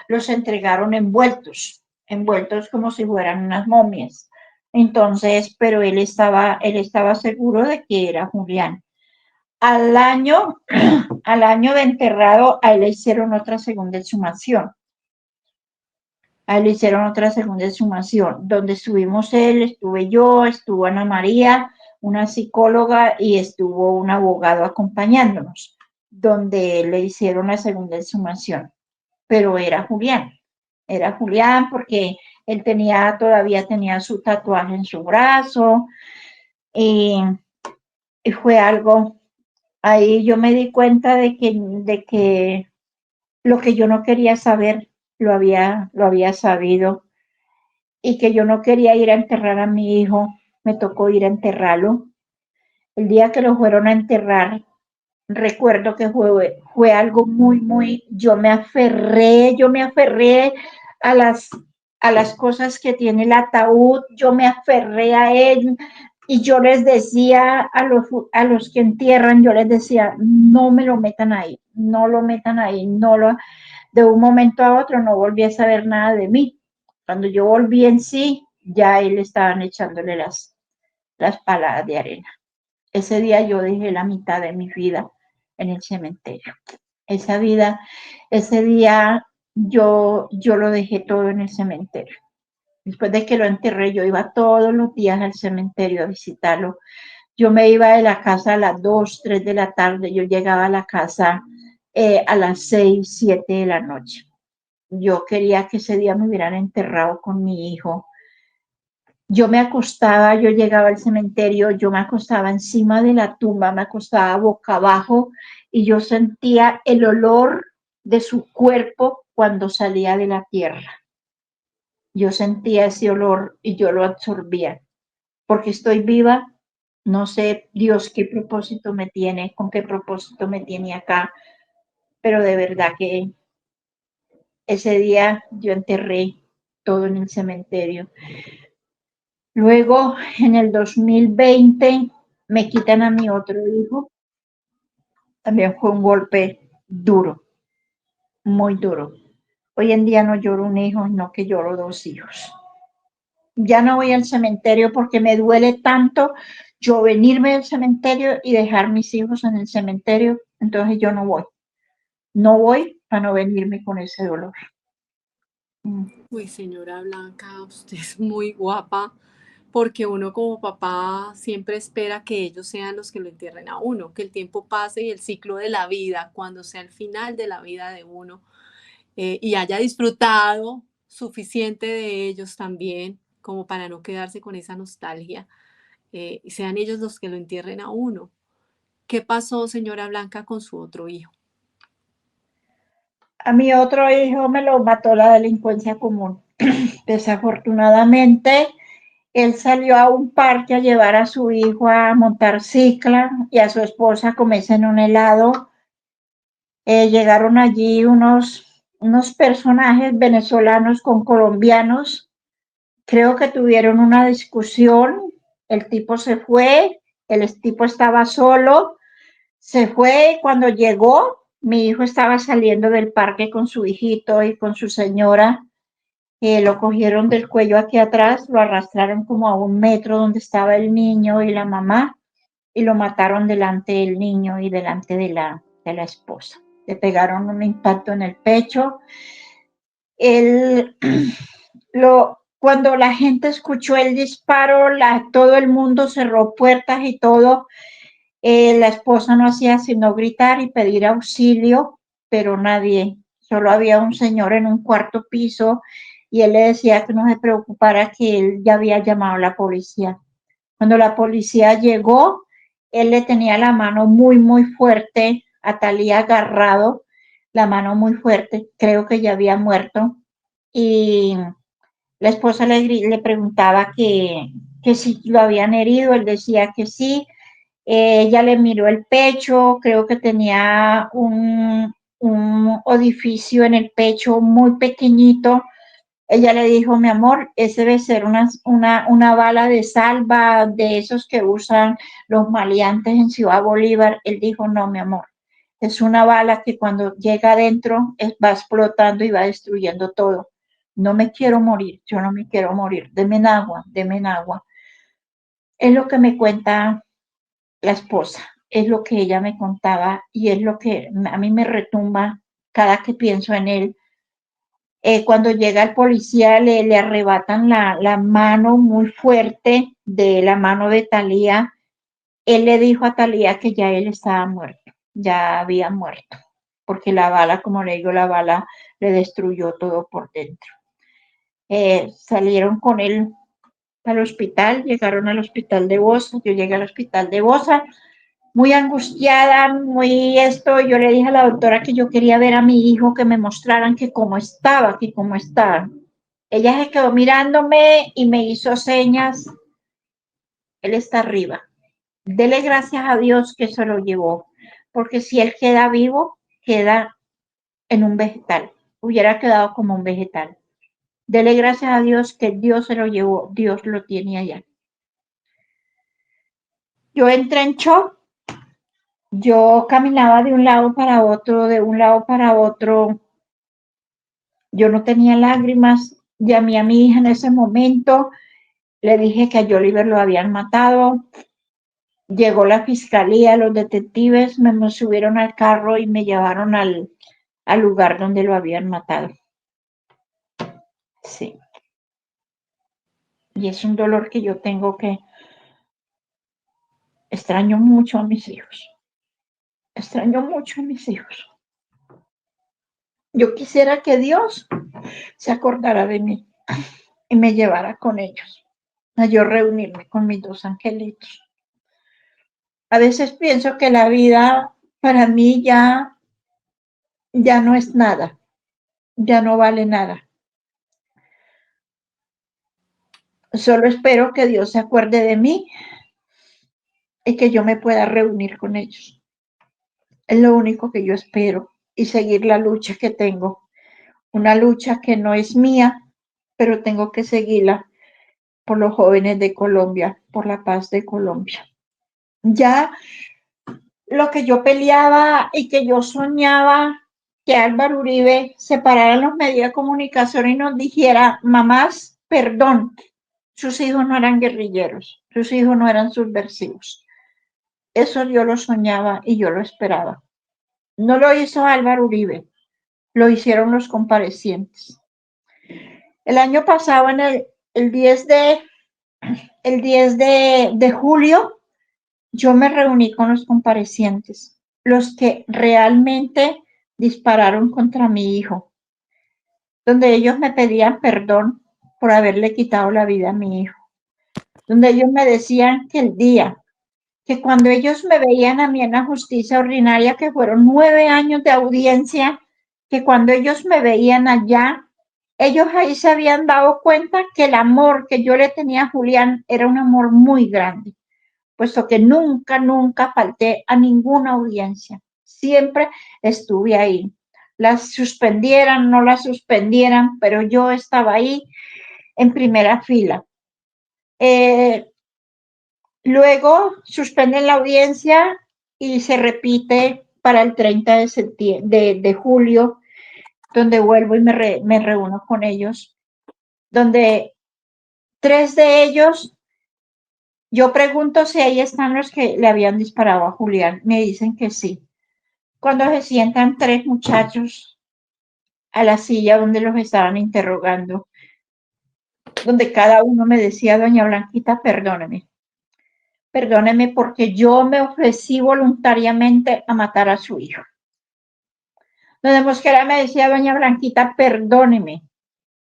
los entregaron envueltos como si fueran unas momias. Entonces, pero él estaba seguro de que era Julián. Al año, al año de enterrado, a él le hicieron otra segunda exhumación. Ahí le hicieron otra segunda exhumación, donde estuvimos él, estuve yo, estuvo Ana María, una psicóloga y estuvo un abogado acompañándonos, donde le hicieron la segunda exhumación. Pero era Julián porque él todavía tenía su tatuaje en su brazo y, y fue algo, ahí yo me di cuenta de que lo que yo no quería saber lo había sabido y que yo no quería ir a enterrar a mi hijo, me tocó ir a enterrarlo. El día que lo fueron a enterrar, recuerdo que fue algo muy, yo me aferré a las cosas que tiene el ataúd, yo me aferré a él y yo les decía a los que entierran, yo les decía, no me lo metan ahí, no lo metan ahí, de un momento a otro no volví a saber nada de mí. Cuando yo volví en sí, ya él estaban echándole las paladas de arena. Ese día yo dejé la mitad de mi vida en el cementerio. Esa vida, ese día yo lo dejé todo en el cementerio. Después de que lo enterré, yo iba todos los días al cementerio a visitarlo. Yo me iba de la casa a las 2, 3 de la tarde, yo llegaba a la casa a las 6, 7 de la noche. Yo quería que ese día me hubieran enterrado con mi hijo. Yo llegaba al cementerio, yo me acostaba encima de la tumba, me acostaba boca abajo y yo sentía el olor de su cuerpo cuando salía de la tierra. Yo sentía ese olor y yo lo absorbía. Porque estoy viva, no sé Dios qué propósito me tiene, con qué propósito me tiene acá, pero de verdad que ese día yo enterré todo en el cementerio. Luego, en el 2020, me quitan a mi otro hijo. También fue un golpe duro, muy duro. Hoy en día no lloro un hijo, no que lloro dos hijos. Ya no voy al cementerio porque me duele tanto yo venirme del cementerio y dejar mis hijos en el cementerio. Entonces yo no voy. No voy para no venirme con ese dolor. Uy, señora Blanca, usted es muy guapa, porque uno como papá siempre espera que ellos sean los que lo entierren a uno, que el tiempo pase y el ciclo de la vida, cuando sea el final de la vida de uno, y haya disfrutado suficiente de ellos también, como para no quedarse con esa nostalgia, y sean ellos los que lo entierren a uno. ¿Qué pasó, señora Blanca, con su otro hijo? A mi otro hijo me lo mató la delincuencia común. Desafortunadamente, él salió a un parque a llevar a su hijo a montar cicla y a su esposa a comerse en un helado Llegaron allí unos personajes venezolanos con colombianos. Creo que tuvieron una discusión, el tipo se fue, el tipo estaba solo, se fue. Cuando llegó, mi hijo estaba saliendo del parque con su hijito y con su señora. Lo cogieron del cuello aquí atrás, lo arrastraron como a 1 metro donde estaba el niño y la mamá y lo mataron delante del niño y delante de la esposa. Le pegaron un impacto en el pecho. Él, cuando la gente escuchó el disparo, todo el mundo cerró puertas y todo. La esposa no hacía sino gritar y pedir auxilio, pero nadie, solo había un señor en un cuarto piso y él le decía que no se preocupara, que él ya había llamado a la policía. Cuando la policía llegó, él le tenía la mano muy, muy fuerte, a Talía agarrado, la mano muy fuerte, creo que ya había muerto. Y la esposa le preguntaba que si lo habían herido, él decía que sí. Ella le miró el pecho, creo que tenía un orificio en el pecho muy pequeñito. Ella le dijo, mi amor, ese debe ser una bala de salva de esos que usan los maleantes en Ciudad Bolívar. Él dijo, no, mi amor, es una bala que cuando llega adentro va explotando y va destruyendo todo. No me quiero morir, yo no me quiero morir. Deme en agua, deme en agua. Es lo que me cuenta la esposa, es lo que ella me contaba y es lo que a mí me retumba cada que pienso en él. Cuando llega el policía le arrebatan la mano muy fuerte de la mano de Talía. Él le dijo a Talía que ya él estaba muerto, ya había muerto, porque la bala, como le digo, la bala le destruyó todo por dentro. Salieron con él al hospital, llegaron al hospital de Bosa, yo llegué al hospital de Bosa, muy angustiada, muy esto. Yo le dije a la doctora que yo quería ver a mi hijo, que me mostraran que cómo estaba, que cómo estaba. Ella se quedó mirándome y me hizo señas. Él está arriba. Dele gracias a Dios que se lo llevó, porque si él queda vivo, queda en un vegetal. Hubiera quedado como un vegetal. Dele gracias a Dios que Dios se lo llevó, Dios lo tiene allá. Yo entré en shock. Yo caminaba de un lado para otro, de un lado para otro. Yo no tenía lágrimas. Llamé a mi hija en ese momento. Le dije que a Joliver lo habían matado. Llegó la fiscalía, los detectives me subieron al carro y me llevaron al lugar donde lo habían matado. Sí. Y es un dolor que yo tengo, que extraño mucho a mis hijos. Extraño mucho a mis hijos. Yo quisiera que Dios se acordara de mí y me llevara con ellos, a yo reunirme con mis 2 angelitos. A veces pienso que la vida para mí ya no es nada, ya no vale nada. Solo espero que Dios se acuerde de mí y que yo me pueda reunir con ellos. Es lo único que yo espero, y seguir la lucha que tengo. Una lucha que no es mía, pero tengo que seguirla por los jóvenes de Colombia, por la paz de Colombia. Ya lo que yo peleaba y que yo soñaba, que Álvaro Uribe se parara en los medios de comunicación y nos dijera, mamás, perdón, sus hijos no eran guerrilleros, sus hijos no eran subversivos. Eso yo lo soñaba y yo lo esperaba. No lo hizo Álvaro Uribe, lo hicieron los comparecientes. El año pasado, el 10 de julio, yo me reuní con los comparecientes, los que realmente dispararon contra mi hijo, donde ellos me pedían perdón por haberle quitado la vida a mi hijo, donde ellos me decían que cuando ellos me veían a mí en la justicia ordinaria, que fueron 9 años de audiencia, que cuando ellos me veían allá, ellos ahí se habían dado cuenta que el amor que yo le tenía a Julián era un amor muy grande, puesto que nunca, nunca falté a ninguna audiencia. siempre estuve ahí. Las suspendieran, no las suspendieran, pero yo estaba ahí en primera fila. Luego suspenden la audiencia y se repite para el 30 de julio, donde vuelvo y me reúno con ellos, donde 3 de ellos, yo pregunto si ahí están los que le habían disparado a Julián, me dicen que sí. Cuando se sientan 3 muchachos a la silla donde los estaban interrogando, donde cada uno me decía, doña Blanquita, perdóneme porque yo me ofrecí voluntariamente a matar a su hijo. Donde Mosquera me decía, doña Blanquita, perdóneme,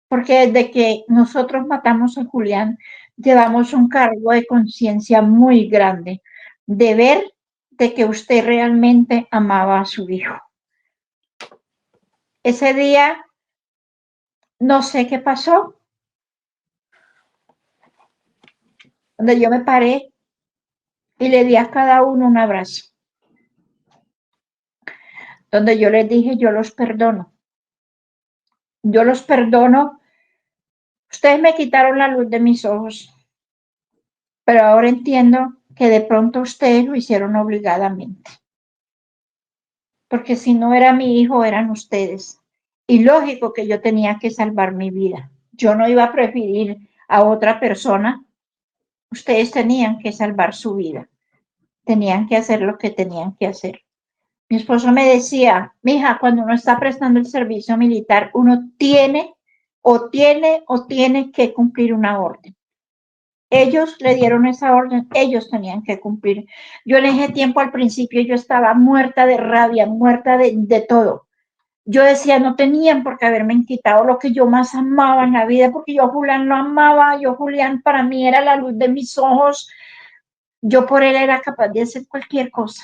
porque desde que nosotros matamos a Julián, llevamos un cargo de conciencia muy grande de ver de que usted realmente amaba a su hijo. Ese día, no sé qué pasó, donde yo me paré y le di a cada uno un abrazo, donde yo les dije, yo los perdono. Yo los perdono. Ustedes me quitaron la luz de mis ojos, pero ahora entiendo que de pronto ustedes lo hicieron obligadamente. Porque si no era mi hijo, eran ustedes. Y lógico que yo tenía que salvar mi vida. Yo no iba a preferir a otra persona. Ustedes tenían que salvar su vida. Tenían que hacer lo que tenían que hacer. Mi esposo me decía, mija, cuando uno está prestando el servicio militar, uno tiene que cumplir una orden. Ellos le dieron esa orden, ellos tenían que cumplir. Yo en ese tiempo, al principio, yo estaba muerta de rabia, muerta de todo. Yo decía, no tenían por qué haberme quitado lo que yo más amaba en la vida, porque yo a Julián lo amaba, yo Julián para mí era la luz de mis ojos, yo por él era capaz de hacer cualquier cosa.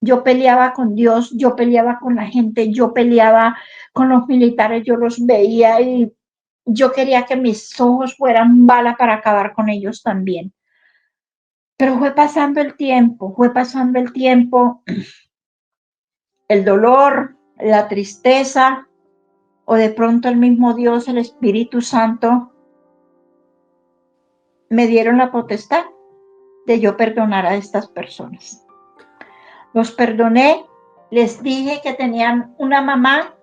Yo peleaba con Dios, yo peleaba con la gente, yo peleaba con los militares, yo los veía y yo quería que mis ojos fueran bala para acabar con ellos también. Pero fue pasando el tiempo, el dolor, la tristeza, o de pronto el mismo Dios, el Espíritu Santo, me dieron la potestad de yo perdonar a estas personas. Los perdoné, les dije que tenían una mamá,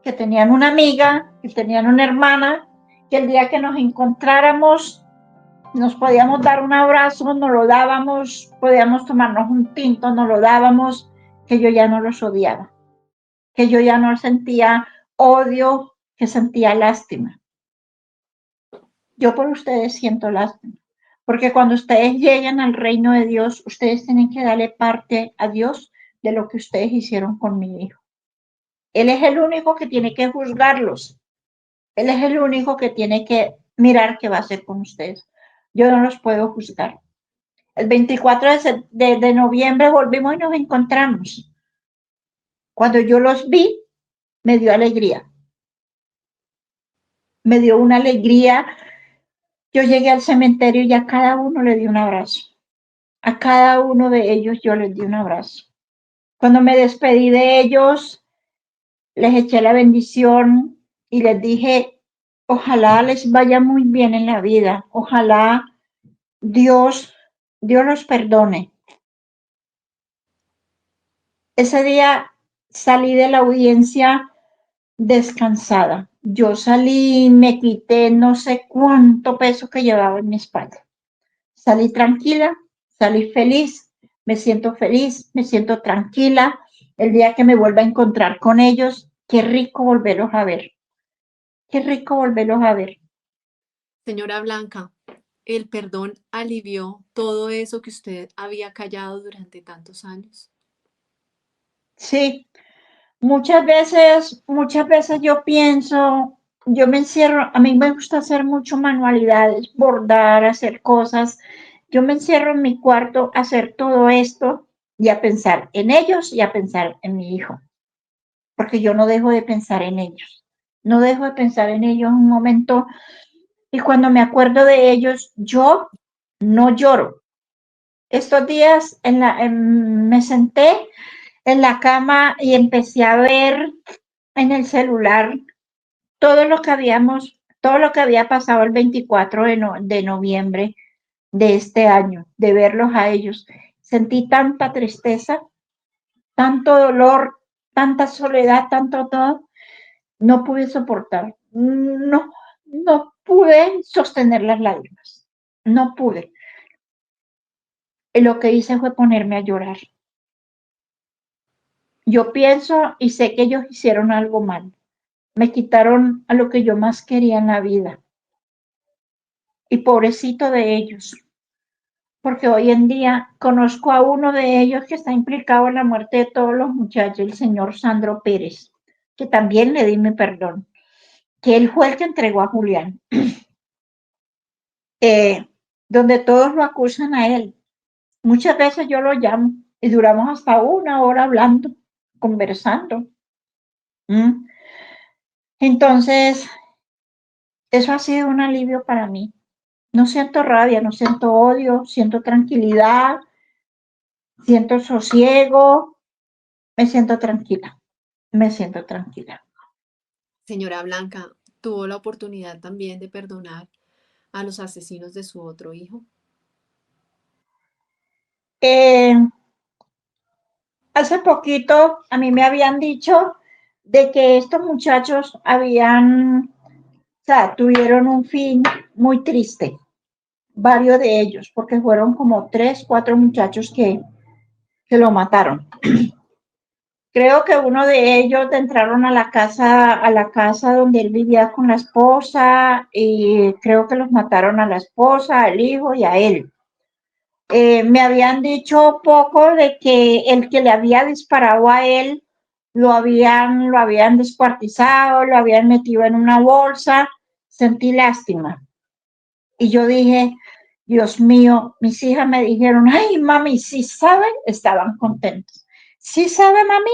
que tenían una amiga, que tenían una hermana, que el día que nos encontráramos nos podíamos dar un abrazo, nos lo dábamos, podíamos tomarnos un tinto, nos lo dábamos, que yo ya no los odiaba, que yo ya no sentía odio, que sentía lástima. Yo por ustedes siento lástima, porque cuando ustedes lleguen al reino de Dios, ustedes tienen que darle parte a Dios de lo que ustedes hicieron con mi hijo. Él es el único que tiene que juzgarlos. Él es el único que tiene que mirar qué va a hacer con ustedes. Yo no los puedo juzgar. El 24 de noviembre volvimos y nos encontramos. Cuando yo los vi, me dio alegría. Me dio una alegría. Yo llegué al cementerio y a cada uno le di un abrazo. A cada uno de ellos yo les di un abrazo. Cuando me despedí de ellos, les eché la bendición y les dije, ojalá les vaya muy bien en la vida. Ojalá Dios los perdone. Ese día salí de la audiencia descansada. Yo salí, me quité no sé cuánto peso que llevaba en mi espalda. Salí tranquila, salí feliz, me siento tranquila. El día que me vuelva a encontrar con ellos, qué rico volverlos a ver. Qué rico volverlos a ver. Señora Blanca, ¿el perdón alivió todo eso que usted había callado durante tantos años? Sí, muchas veces yo pienso, yo me encierro, a mí me gusta hacer mucho manualidades, bordar, hacer cosas. Yo me encierro en mi cuarto a hacer todo esto y a pensar en ellos y a pensar en mi hijo, porque yo no dejo de pensar en ellos. No dejo de pensar en ellos un momento y cuando me acuerdo de ellos, yo no lloro. Estos días me senté en la cama y empecé a ver en el celular todo lo que había pasado el 24 de noviembre de este año, de verlos a ellos. Sentí tanta tristeza, tanto dolor, tanta soledad, tanto todo, no pude soportar, no pude sostener las lágrimas, no pude. Y lo que hice fue ponerme a llorar. Yo pienso y sé que ellos hicieron algo mal. Me quitaron a lo que yo más quería en la vida. Y pobrecito de ellos, porque hoy en día conozco a uno de ellos que está implicado en la muerte de todos los muchachos, el señor Sandro Pérez, que también le di mi perdón, que él fue el que entregó a Julián, eh, donde todos lo acusan a él. Muchas veces yo lo llamo y duramos hasta 1 hora hablando, conversando. ¿Mm? Entonces, eso ha sido un alivio para mí. No siento rabia, no siento odio, siento tranquilidad, siento sosiego, me siento tranquila, me siento tranquila. Señora Blanca, ¿tuvo la oportunidad también de perdonar a los asesinos de su otro hijo? Eh, Hace poquito a mí me habían dicho de que estos muchachos o sea, tuvieron un fin muy triste, varios de ellos, porque fueron como 3, 4 muchachos que lo mataron. Creo que uno de ellos entraron a la casa donde él vivía con la esposa y creo que los mataron a la esposa, al hijo y a él. Me habían dicho poco de que el que le había disparado a él lo habían descuartizado, lo habían metido en una bolsa. Sentí lástima. Y yo dije, Dios mío, mis hijas me dijeron, ay, mami, ¿sí sabe? Estaban contentos. ¿Sí sabe, mami?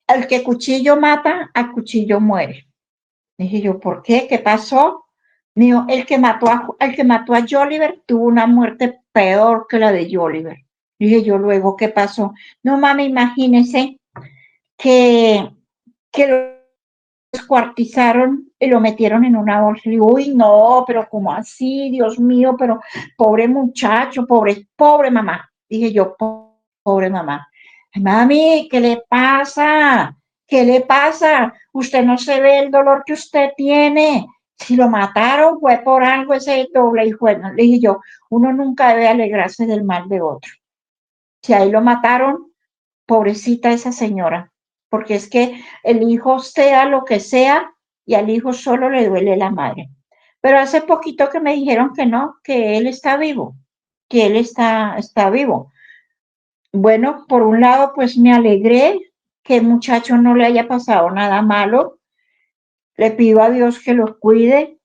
El que cuchillo mata, a cuchillo muere. Dije yo, ¿por qué? ¿Qué pasó? Mío, el que mató a Joliver tuvo una muerte peor que la de Joliver. Dije yo luego, ¿qué pasó? No, mami, imagínese que, que lo descuartizaron y lo metieron en una bolsa. Y digo, uy, no, pero ¿cómo así? Dios mío, pero pobre muchacho, pobre mamá. Dije yo, pobre mamá. Mami, ¿qué le pasa? ¿Qué le pasa? Usted no se ve el dolor que usted tiene. Si lo mataron fue por algo ese doble y fue. Le dije yo, uno nunca debe alegrarse del mal de otro. Si ahí lo mataron, pobrecita esa señora, porque es que el hijo sea lo que sea y al hijo solo le duele la madre. Pero hace poquito que me dijeron que no, que él está vivo, que él está vivo. Bueno, por un lado, pues me alegré que el muchacho no le haya pasado nada malo. Le pido a Dios que lo cuide,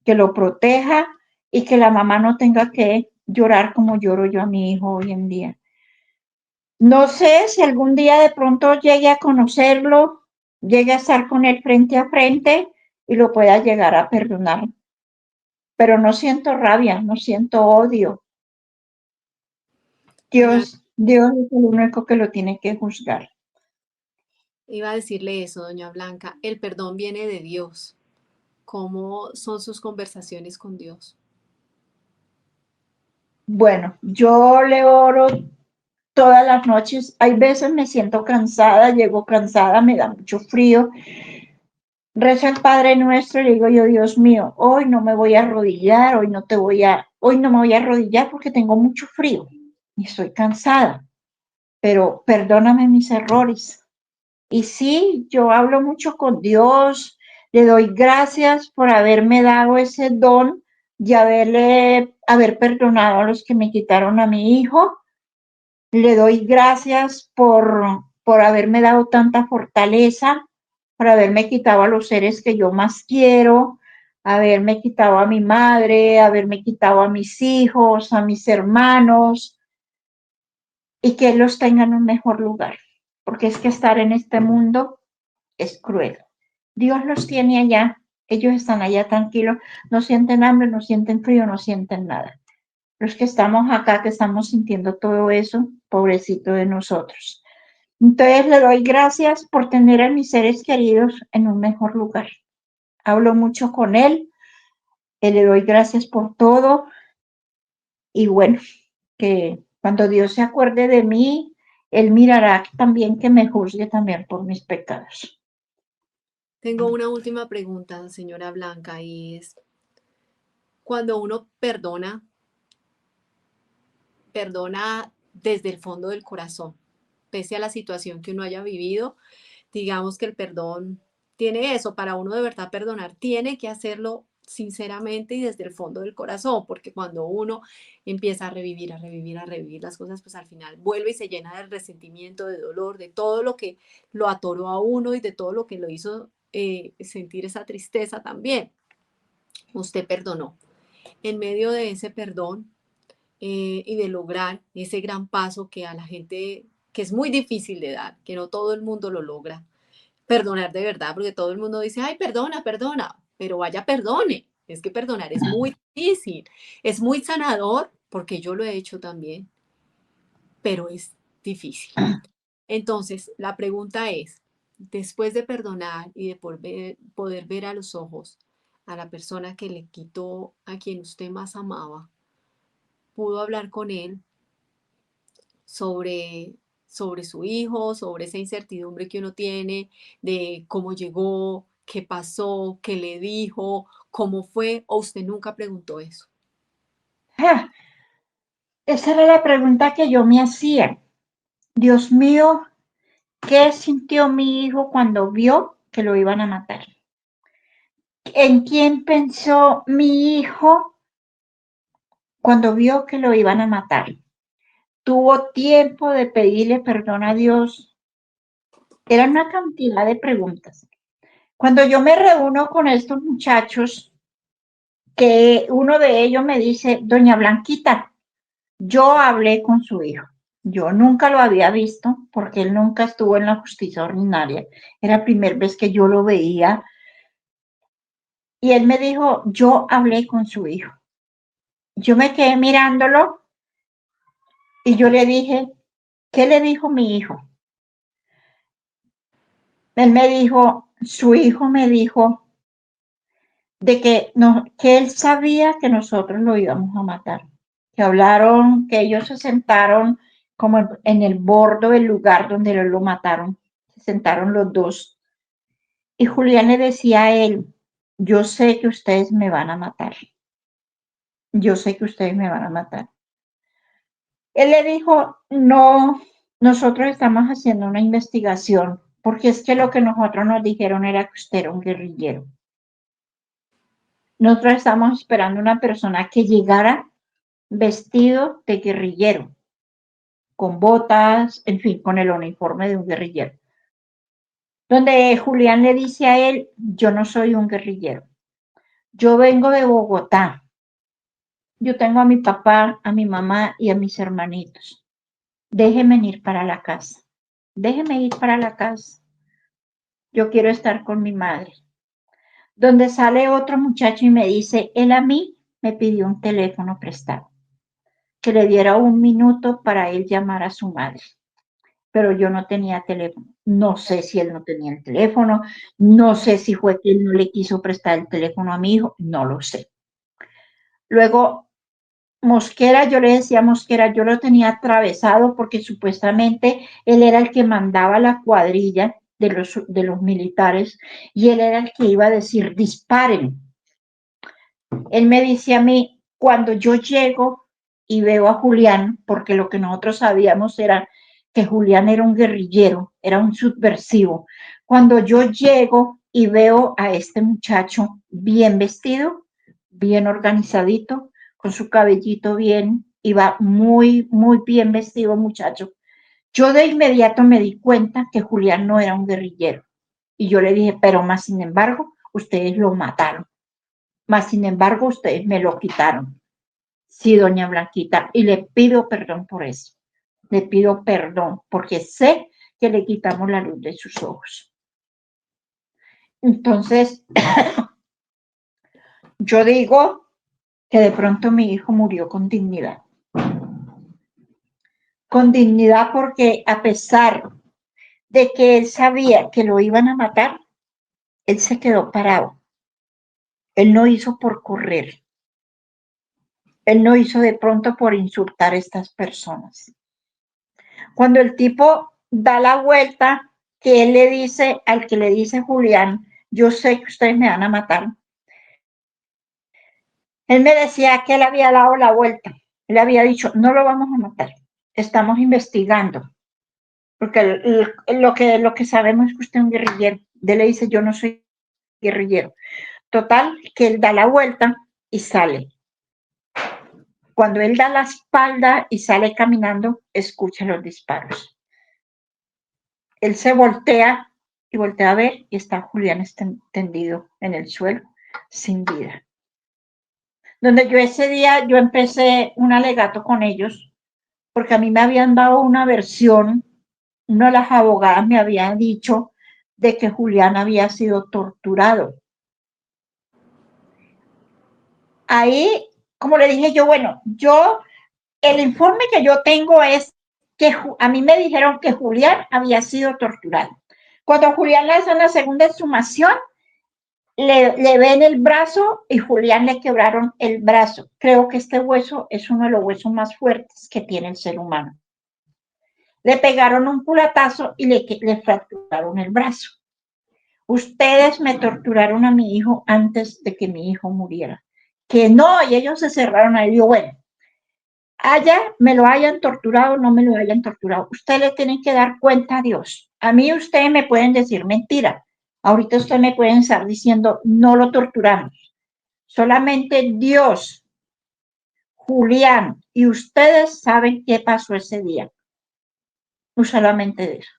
que lo proteja y que la mamá no tenga que llorar como lloro yo a mi hijo hoy en día. No sé si algún día de pronto llegue a conocerlo, llegue a estar con él frente a frente y lo pueda llegar a perdonar. Pero no siento rabia, no siento odio. Doña, Dios es el único que lo tiene que juzgar. iba a decirle eso, doña Blanca, el perdón viene de Dios. ¿Cómo son sus conversaciones con Dios? Bueno, yo le oro todas las noches. Hay veces me siento cansada, llego cansada, me da mucho frío. Rezo el Padre Nuestro y le digo yo, Dios mío, hoy no me voy a arrodillar, hoy no me voy a arrodillar porque tengo mucho frío y estoy cansada, pero perdóname mis errores. Y sí, yo hablo mucho con Dios, le doy gracias por haberme dado ese don de haber perdonado a los que me quitaron a mi hijo. Le doy gracias por haberme dado tanta fortaleza, por haberme quitado a los seres que yo más quiero, haberme quitado a mi madre, haberme quitado a mis hijos, a mis hermanos, y que los tengan en un mejor lugar, porque es que estar en este mundo es cruel. Dios los tiene allá, ellos están allá tranquilos, no sienten hambre, no sienten frío, no sienten nada. Los que estamos acá, que estamos sintiendo todo eso, pobrecito de nosotros. Entonces le doy gracias por tener a mis seres queridos en un mejor lugar. Hablo mucho con él, le doy gracias por todo y bueno, que cuando Dios se acuerde de mí, él mirará también que me juzgue también por mis pecados. Tengo una última pregunta, señora Blanca, y es, cuando uno perdona desde el fondo del corazón, pese a la situación que uno haya vivido, digamos que el perdón tiene eso, para uno de verdad perdonar, tiene que hacerlo sinceramente y desde el fondo del corazón, porque cuando uno empieza a revivir las cosas, pues al final vuelve y se llena de resentimiento, de dolor, de todo lo que lo atoró a uno y de todo lo que lo hizo sentir esa tristeza también. Usted perdonó. En medio de ese perdón y de lograr ese gran paso que a la gente, que es muy difícil de dar, que no todo el mundo lo logra, perdonar de verdad, porque todo el mundo dice, ay, perdona, perdona, pero vaya, perdone. Es que perdonar es muy difícil, es muy sanador, porque yo lo he hecho también, pero es difícil. Entonces, la pregunta es, después de perdonar y de poder ver a los ojos a la persona que le quitó a quien usted más amaba, pudo hablar con él sobre, sobre su hijo, sobre esa incertidumbre que uno tiene, de cómo llegó, qué pasó, qué le dijo, cómo fue, o usted nunca preguntó eso. Ah, esa era la pregunta que yo me hacía. Dios mío, ¿qué sintió mi hijo cuando vio que lo iban a matar? ¿En quién pensó mi hijo cuando vio que lo iban a matar? ¿Tuvo tiempo de pedirle perdón a Dios? Era una cantidad de preguntas. Cuando yo me reúno con estos muchachos, que uno de ellos me dice, doña Blanquita, yo hablé con su hijo. Yo nunca lo había visto porque él nunca estuvo en la justicia ordinaria. Era la primera vez que yo lo veía. Y él me dijo, yo hablé con su hijo. Yo me quedé mirándolo y yo le dije, ¿qué le dijo mi hijo? Él me dijo, su hijo me dijo de que, no, que él sabía que nosotros lo íbamos a matar. Que hablaron, que ellos se sentaron como en el borde del lugar donde lo mataron. Se sentaron los dos. Y Julián le decía a él, yo sé que ustedes me van a matar. Yo sé que ustedes me van a matar. Él le dijo, no, nosotros estamos haciendo una investigación, porque es que lo que nosotros nos dijeron era que usted era un guerrillero. Nosotros estamos esperando una persona que llegara vestido de guerrillero, con botas, en fin, con el uniforme de un guerrillero. Donde Julián le dice a él, yo no soy un guerrillero, yo vengo de Bogotá, yo tengo a mi papá, a mi mamá y a mis hermanitos. Déjeme ir para la casa, déjeme ir para la casa, yo quiero estar con mi madre. Donde sale otro muchacho y me dice, él a mí me pidió un teléfono prestado, que le diera un minuto para él llamar a su madre. Pero yo no tenía teléfono. No sé si él no tenía el teléfono, no sé si fue que él no le quiso prestar el teléfono a mi hijo, no lo sé. Luego, Mosquera, yo le decía a Mosquera, yo lo tenía atravesado porque supuestamente él era el que mandaba la cuadrilla de los militares y él era el que iba a decir, disparen. Él me dice a mí, cuando yo llego y veo a Julián, porque lo que nosotros sabíamos era que Julián era un guerrillero, era un subversivo. Cuando yo llego y veo a este muchacho bien vestido, bien organizadito, con su cabellito bien, iba muy, muy bien vestido muchacho. Yo de inmediato me di cuenta que Julián no era un guerrillero. Y yo le dije, pero más sin embargo, ustedes lo mataron. Mas, sin embargo, ustedes me lo quitaron. Sí, doña Blanquita, y le pido perdón por eso. Le pido perdón porque sé que le quitamos la luz de sus ojos. Entonces, yo digo que de pronto mi hijo murió con dignidad. Con dignidad porque a pesar de que él sabía que lo iban a matar, él se quedó parado. Él no hizo por correr. Él no hizo de pronto por insultar a estas personas. Cuando el tipo da la vuelta, que él le dice al que le dice Julián, yo sé que ustedes me van a matar. Él me decía que él había dado la vuelta. Él había dicho, no lo vamos a matar. Estamos investigando. Porque lo que sabemos es que usted es un guerrillero. Él le dice, yo no soy guerrillero. Total, que él da la vuelta y sale. Cuando él da la espalda y sale caminando, escucha los disparos. Él se voltea y voltea a ver y está Julián tendido en el suelo, sin vida. Donde yo ese día, yo empecé un alegato con ellos, porque a mí me habían dado una versión, una de las abogadas me habían dicho de que Julián había sido torturado. Ahí, como le dije yo, bueno, el informe que yo tengo es que a mí me dijeron que Julián había sido torturado. Cuando Julián le hace la segunda exhumación, le ven el brazo y Julián le quebraron el brazo. Creo que este hueso es uno de los huesos más fuertes que tiene el ser humano. Le pegaron un culatazo y le fracturaron el brazo. Ustedes me torturaron a mi hijo antes de que mi hijo muriera. Que no, y ellos se cerraron ahí. Yo, bueno, allá me lo hayan torturado, no me lo hayan torturado. Ustedes le tienen que dar cuenta a Dios. A mí ustedes me pueden decir mentira. Ahorita ustedes me pueden estar diciendo, no lo torturamos. Solamente Dios, Julián y ustedes saben qué pasó ese día. No solamente eso.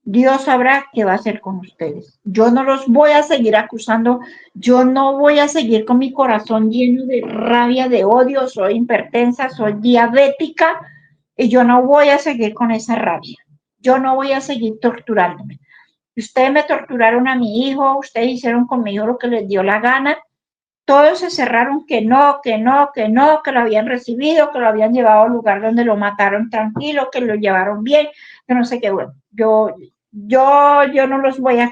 Dios sabrá qué va a hacer con ustedes. Yo no los voy a seguir acusando, yo no voy a seguir con mi corazón lleno de rabia, de odio, soy hipertensa, soy diabética y yo no voy a seguir con esa rabia. Yo no voy a seguir torturándome. Ustedes me torturaron a mi hijo, ustedes hicieron conmigo lo que les dio la gana. Todos se cerraron que no, que no, que no, que lo habían recibido, que lo habían llevado al lugar donde lo mataron tranquilo, que lo llevaron bien, que no sé qué. Bueno, yo no los voy a,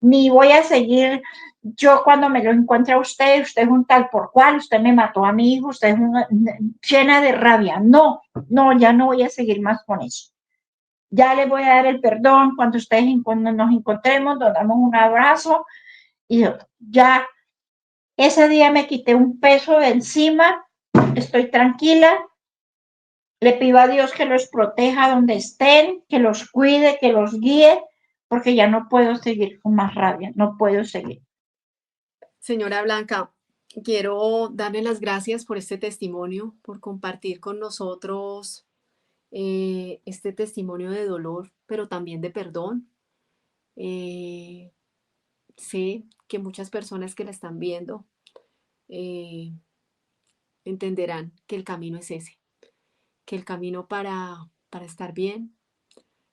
ni voy a seguir. Yo cuando me lo encuentre a usted es un tal por cual, usted me mató a mi hijo, usted es una llena de rabia. No, no, ya no voy a seguir más con eso. Ya le voy a dar el perdón cuando nos encontremos, nos damos un abrazo y ya ese día me quité un peso de encima, estoy tranquila, le pido a Dios que los proteja donde estén, que los cuide, que los guíe, porque ya no puedo seguir con más rabia, no puedo seguir. Señora Blanca, quiero darle las gracias por este testimonio, por compartir con nosotros este testimonio de dolor, pero también de perdón. Eh, Sé que muchas personas que la están viendo eh, entenderán que el camino es ese, que el camino para estar bien,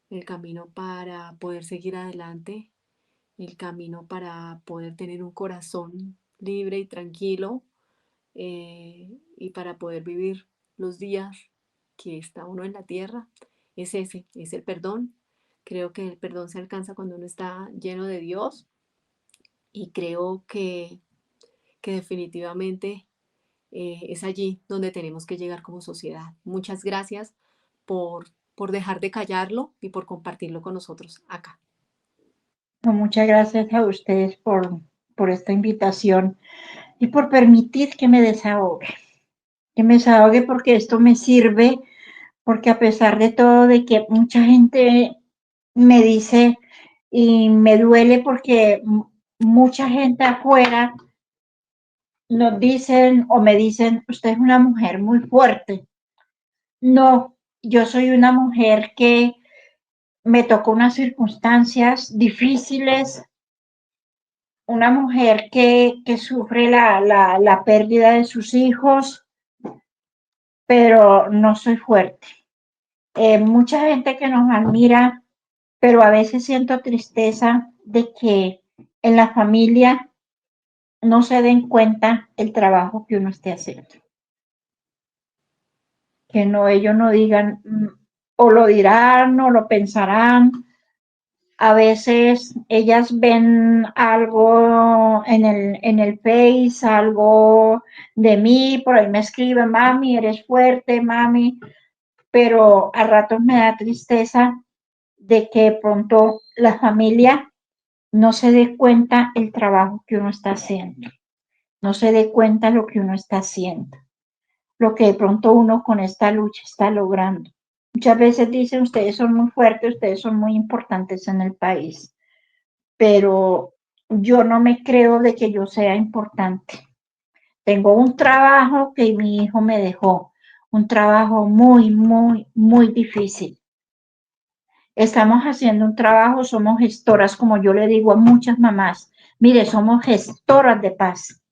el camino para poder seguir adelante, el camino para poder tener un corazón libre y tranquilo y para poder vivir los días que está uno en la tierra, es ese, es el perdón. Creo que el perdón se alcanza cuando uno está lleno de Dios y creo que definitivamente es allí donde tenemos que llegar como sociedad. Muchas gracias por dejar de callarlo y por compartirlo con nosotros acá. Muchas gracias a ustedes por esta invitación y por permitir que me desahogue porque esto me sirve, porque a pesar de todo, de que mucha gente me dice y me duele porque mucha gente afuera nos dicen o me dicen, usted es una mujer muy fuerte. No, yo soy una mujer que me tocó unas circunstancias difíciles, una mujer que sufre la pérdida de sus hijos, pero no soy fuerte. Mucha gente que nos admira, pero a veces siento tristeza de que en la familia no se den cuenta el trabajo que uno esté haciendo. Que no, ellos no digan, o lo dirán, o lo pensarán, A veces ellas ven algo en el Face, algo de mí, por ahí me escriben, mami, eres fuerte, mami, pero a ratos me da tristeza de que de pronto la familia no se dé cuenta el trabajo que uno está haciendo, no se dé cuenta lo que uno está haciendo, lo que de pronto uno con esta lucha está logrando. Muchas veces dicen, ustedes son muy fuertes, ustedes son muy importantes en el país, pero yo no me creo de que yo sea importante. Tengo un trabajo que mi hijo me dejó, un trabajo muy, muy, muy difícil. Estamos haciendo un trabajo, somos gestoras, como yo le digo a muchas mamás, mire, somos gestoras de paz,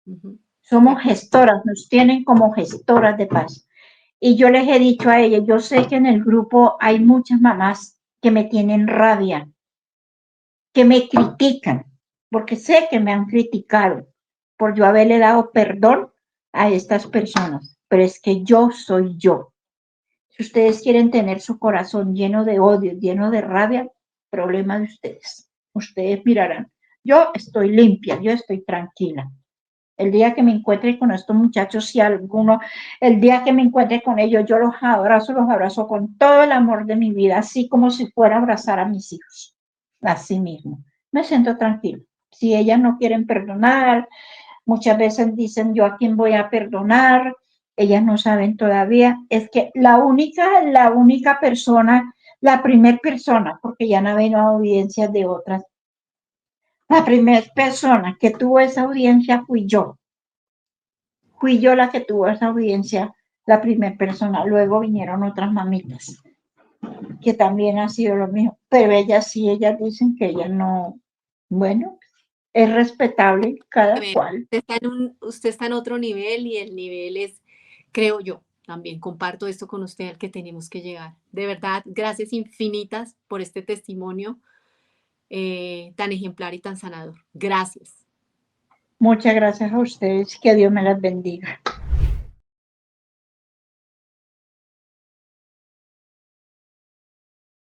Ujú. somos gestoras, nos tienen como gestoras de paz. Y yo les he dicho a ellas, yo sé que en el grupo hay muchas mamás que me tienen rabia, que me critican, porque sé que me han criticado por yo haberle dado perdón a estas personas, pero es que yo soy yo. Si ustedes quieren tener su corazón lleno de odio, lleno de rabia, problema de ustedes. Ustedes mirarán. Yo estoy limpia, yo estoy tranquila. El día que me encuentre con estos muchachos, si alguno, el día que me encuentre con ellos, yo los abrazo con todo el amor de mi vida, así como si fuera a abrazar a mis hijos. Así mismo. Me siento tranquila. Si ellas no quieren perdonar, muchas veces dicen yo a quién voy a perdonar, ellas no saben todavía. Es que la única persona, la primer persona, porque ya no ha habido audiencias de otras, la primera persona que tuvo esa audiencia fui yo. Fui yo la que tuvo esa audiencia, la primera persona. Luego vinieron otras mamitas, que también ha sido lo mismo. Pero ellas sí, ellas dicen que ellas no, bueno, es respetable A cada ver, cual. usted está en otro nivel y el nivel es, creo yo, también comparto esto con usted al que tenemos que llegar. De verdad, gracias infinitas por este testimonio tan ejemplar y tan sanador. Gracias. Muchas gracias a ustedes, que Dios me las bendiga.